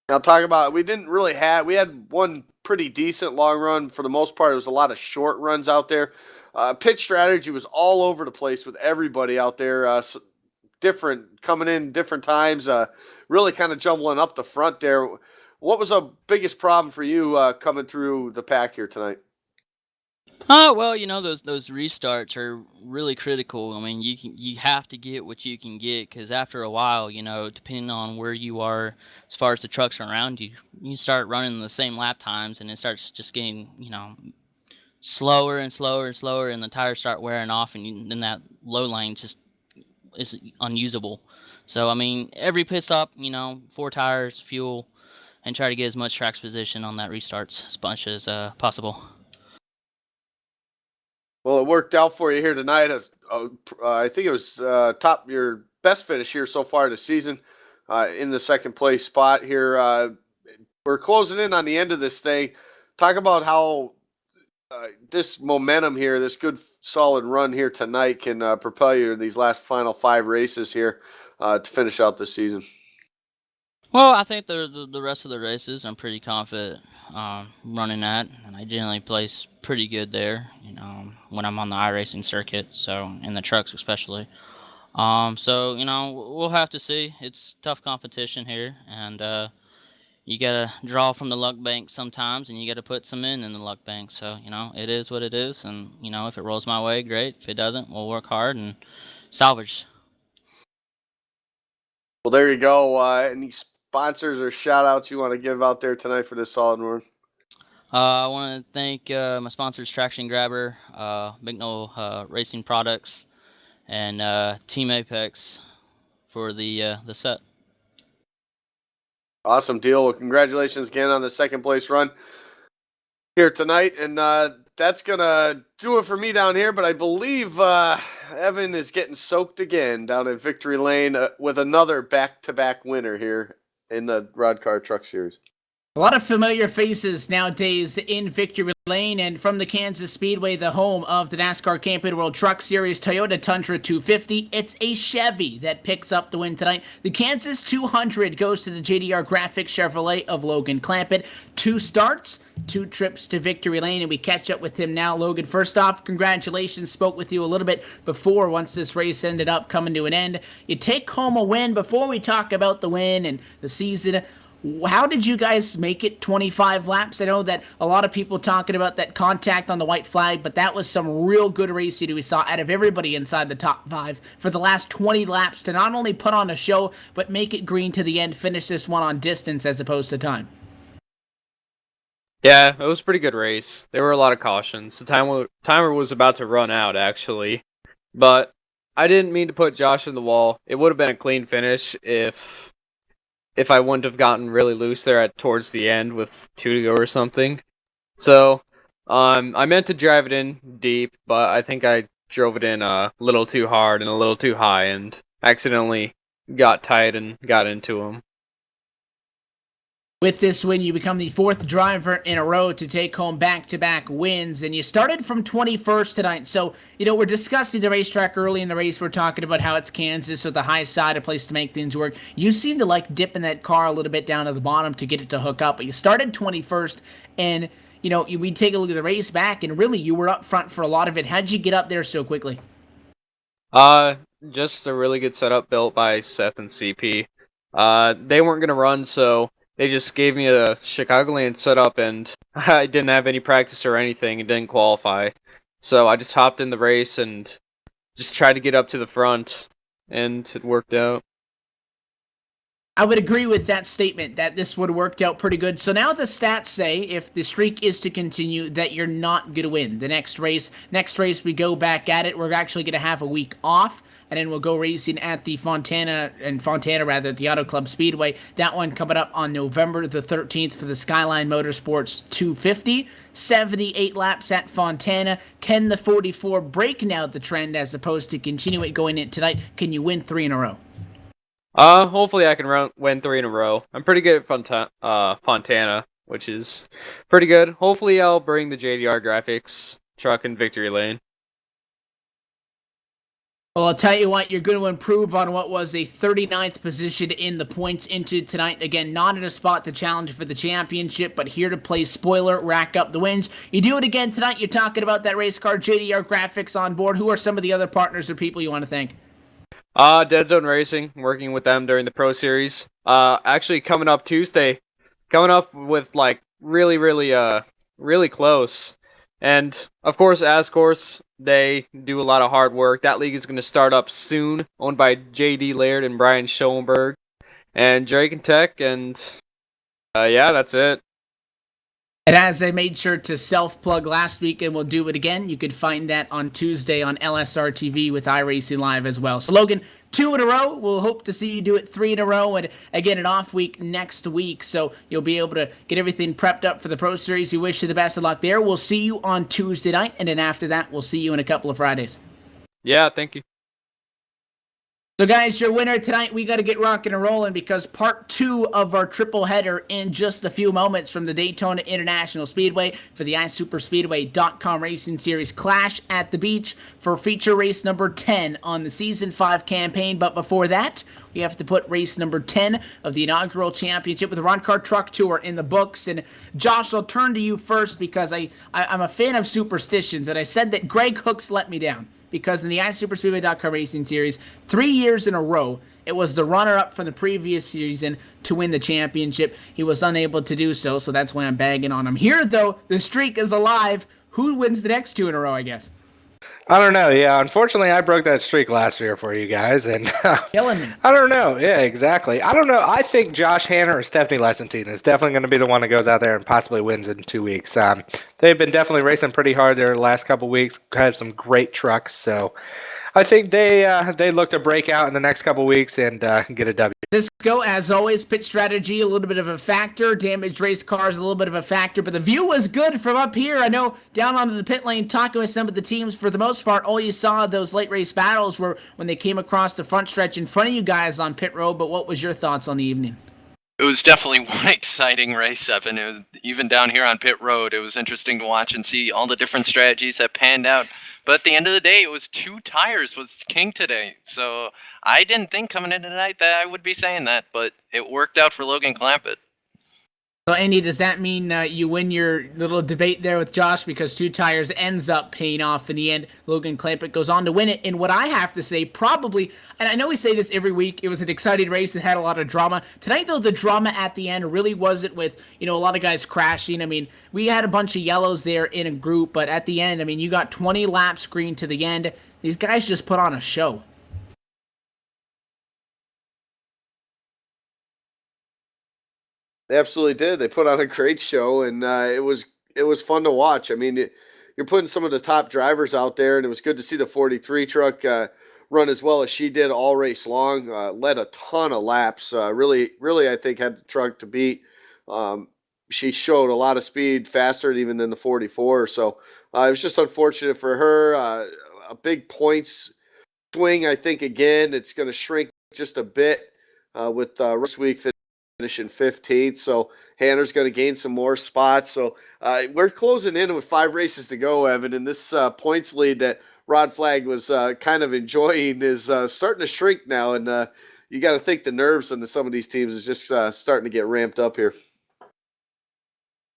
I'll talk about we had one pretty decent long run. For the most part, it was a lot of short runs out there. Pitch strategy was all over the place with everybody out there. Different coming in different times. Really kind of jumbling up the front there. What was the biggest problem for you coming through the pack here tonight? Well, those restarts are really critical. I mean, you have to get what you can get because after a while, depending on where you are as far as the trucks around you, you start running the same lap times, and it starts just getting slower and slower and slower, and the tires start wearing off, and then that low line just is unusable. So I mean, every pit stop, 4 tires, fuel, and try to get as much track position on that restarts as much as possible. Well, it worked out for you here tonight. I think it was your best finish here so far this season in the second place spot here. We're closing in on the end of this thing. Talk about how this momentum here, this good solid run here tonight can propel you in these last final 5 races here to finish out the season. Well, I think the rest of the races I'm pretty confident running at, and I generally place pretty good there, when I'm on the iRacing circuit, so in the trucks especially. So, we'll have to see. It's tough competition here, and you gotta draw from the luck bank sometimes, and you gotta put some in the luck bank. So, it is what it is, and, if it rolls my way, great. If it doesn't, we'll work hard and salvage. Well, there you go. Any sponsors or shout outs you want to give out there tonight for this solid run? I want to thank my sponsors, Traction Grabber, Big No Racing Products, and Team Apex for the set. Awesome deal. Well, congratulations again on the second place run here tonight. And that's going to do it for me down here. But I believe Evan is getting soaked again down in Victory Lane with another back-to-back winner here in the RoddCar Truck Series. A lot of familiar faces nowadays in Victory Lane, and from the Kansas Speedway, the home of the NASCAR Camping World Truck Series Toyota Tundra 250. It's a Chevy that picks up the win tonight. The Kansas 200 goes to the JDR Graphics Chevrolet of Logan Clampett. 2 starts, 2 trips to Victory Lane, and we catch up with him now. Logan, first off, congratulations. Spoke with you a little bit before once this race ended up coming to an end. You take home a win. Before we talk about the win and the season, How did you guys make it 25 laps? I know that a lot of people talking about that contact on the white flag, but that was some real good racing we saw out of everybody inside the top 5 for the last 20 laps to not only put on a show, but make it green to the end, finish this one on distance as opposed to time. Yeah, it was a pretty good race. There were a lot of cautions. The timer was about to run out, actually. But I didn't mean to put Josh in the wall. It would have been a clean finish if I wouldn't have gotten really loose there towards the end with 2 to go or something. So, I meant to drive it in deep, but I think I drove it in a little too hard and a little too high and accidentally got tight and got into him. With this win, you become the 4th driver in a row to take home back-to-back wins, and you started from 21st tonight. So, we're discussing the racetrack early in the race. We're talking about how it's Kansas, so the high side, a place to make things work. You seem to like dipping that car a little bit down to the bottom to get it to hook up, but you started 21st, and, we take a look at the race back, and really, you were up front for a lot of it. How'd you get up there so quickly? Just a really good setup built by Seth and CP. They weren't going to run, so they just gave me a Chicagoland setup, and I didn't have any practice or anything and didn't qualify. So I just hopped in the race and just tried to get up to the front, and it worked out. I would agree with that statement that this would have worked out pretty good. So now the stats say if the streak is to continue that you're not going to win the next race. Next race we go back at it. We're actually going to have a week off. And then we'll go racing at the Fontana at the Auto Club Speedway. That one coming up on November the 13th for the Skyline Motorsports 250. 78 laps at Fontana. Can the 44 break now the trend as opposed to continue it going in tonight? Can you win 3 in a row? Hopefully I can win 3 in a row. I'm pretty good at Fontana, which is pretty good. Hopefully I'll bring the JDR graphics truck in victory lane. Well, I'll tell you what, you're going to improve on what was a 39th position in the points into tonight. Again, not in a spot to challenge for the championship, but here to play spoiler, rack up the wins. You do it again tonight. You're talking about that race car, JDR Graphics on board. Who are some of the other partners or people you want to thank? Dead Zone Racing, working with them during the Pro Series. Actually coming up Tuesday, coming up with like really close. And of course, Ascourse, they do a lot of hard work. That league is going to start up soon, owned by JD Laird and Brian Schoenberg, and Drake and Tech, and yeah, that's it. And as I made sure to self-plug last week, and we'll do it again, you could find that on Tuesday on LSRTV with iRacing Live as well. So Logan, 2 in a row. We'll hope to see you do it 3 in a row, and again, an off week next week. So you'll be able to get everything prepped up for the Pro Series. We wish you the best of luck there. We'll see you on Tuesday night, and then after that, we'll see you in a couple of Fridays. Yeah, thank you. So guys, your winner tonight, we got to get rocking and rolling because part 2 of our triple header in just a few moments from the Daytona International Speedway for the iSuperspeedway.com Racing Series Clash at the Beach for feature race number 10 on the Season 5 campaign. But before that, we have to put race number 10 of the inaugural championship with the RoddCar Truck Tour in the books. And Josh, I'll turn to you first because I'm a fan of superstitions, and I said that Greg Hooks let me down. Because in the iSuperspeedway.com Racing Series, 3 years in a row, it was the runner-up from the previous season to win the championship. He was unable to do so, so that's why I'm bagging on him. Here, though, the streak is alive. Who wins the next 2 in a row, I guess? I don't know. Yeah, unfortunately, I broke that streak last year for you guys, and killing me. I don't know. Yeah, exactly. I don't know. I think Josh Hanner or Stephanie Lessentine is definitely going to be the one that goes out there and possibly wins in 2 weeks. They've been definitely racing pretty hard there the last couple weeks. Had some great trucks, so I think they look to break out in the next couple weeks and get a W. Cisco, as always, pit strategy, a little bit of a factor. Damaged race cars, a little bit of a factor. But the view was good from up here. I know down onto the pit lane, talking with some of the teams, for the most part, all you saw those late race battles were when they came across the front stretch in front of you guys on pit road. But what was your thoughts on the evening? It was definitely one exciting race, Evan. Even down here on pit road, it was interesting to watch and see all the different strategies that panned out. But at the end of the day, it was 2 tires was king today. So I didn't think coming in tonight that I would be saying that, but it worked out for Logan Clampett. So, Andy, does that mean you win your little debate there with Josh because Two Tires ends up paying off in the end? Logan Clampett goes on to win it in what I have to say probably, and I know we say this every week, it was an exciting race that had a lot of drama. Tonight, though, the drama at the end really wasn't with, a lot of guys crashing. I mean, we had a bunch of yellows there in a group, but at the end, I mean, you got 20 laps green to the end. These guys just put on a show. They absolutely did. They put on a great show, and it was fun to watch. I mean, you're putting some of the top drivers out there, and it was good to see the 43 truck run as well as she did all race long. Led a ton of laps. Really, I think had the truck to beat. She showed a lot of speed, faster even than the 44. So it was just unfortunate for her. A big points swing, I think. Again, it's going to shrink just a bit with this week finishing 15th, so Hanner's going to gain some more spots. So we're closing in with 5 races to go, Evan, and this points lead that Rod Flag was kind of enjoying is starting to shrink now, and you got to think the nerves on some of these teams is just starting to get ramped up here.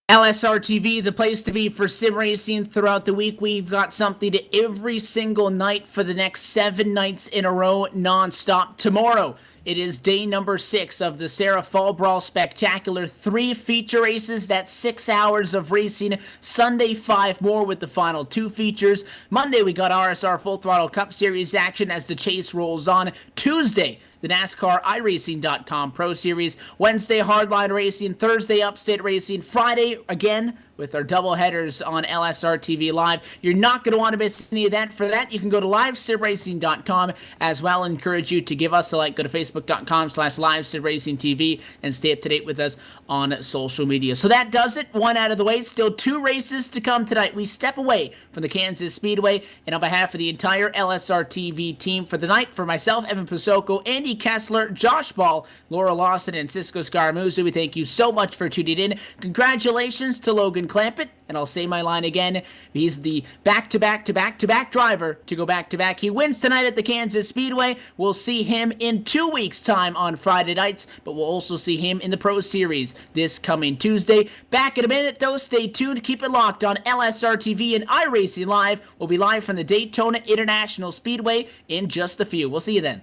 LSRTV, the place to be for sim racing throughout the week. We've got something to every single night for the next 7 nights in a row, nonstop. Tomorrow, it is day number 6 of the Sarah Fall Brawl Spectacular. 3 feature races, that's 6 hours of racing. Sunday, 5 more with the final 2 features. Monday, we got RSR Full Throttle Cup Series action as the chase rolls on. Tuesday, the NASCAR iRacing.com Pro Series. Wednesday, Hardline Racing. Thursday, Upstate Racing. Friday, again, with our double headers on LSRTV Live. You're not going to want to miss any of that. For that, you can go to LiveSimRacing.com as well. Encourage you to give us a like. Go to Facebook.com/LiveSimRacingTV and stay up to date with us on social media. So that does it. 1 out of the way. Still 2 races to come tonight. We step away from the Kansas Speedway. And on behalf of the entire LSRTV team for the night, for myself, Evan Pusoko, Andy Kessler, Josh Ball, Laura Lawson, and Cisco Scaramuza, we thank you so much for tuning in. Congratulations to Logan Clampett, and I'll say my line again. He's the back-to-back-to-back-to-back driver to go back-to-back. He wins tonight at the Kansas Speedway. We'll see him in 2 weeks' time on Friday nights, but we'll also see him in the Pro Series this coming Tuesday. Back in a minute, though. Stay tuned. Keep it locked on LSRTV and iRacing Live. We'll be live from the Daytona International Speedway in just a few. We'll see you then.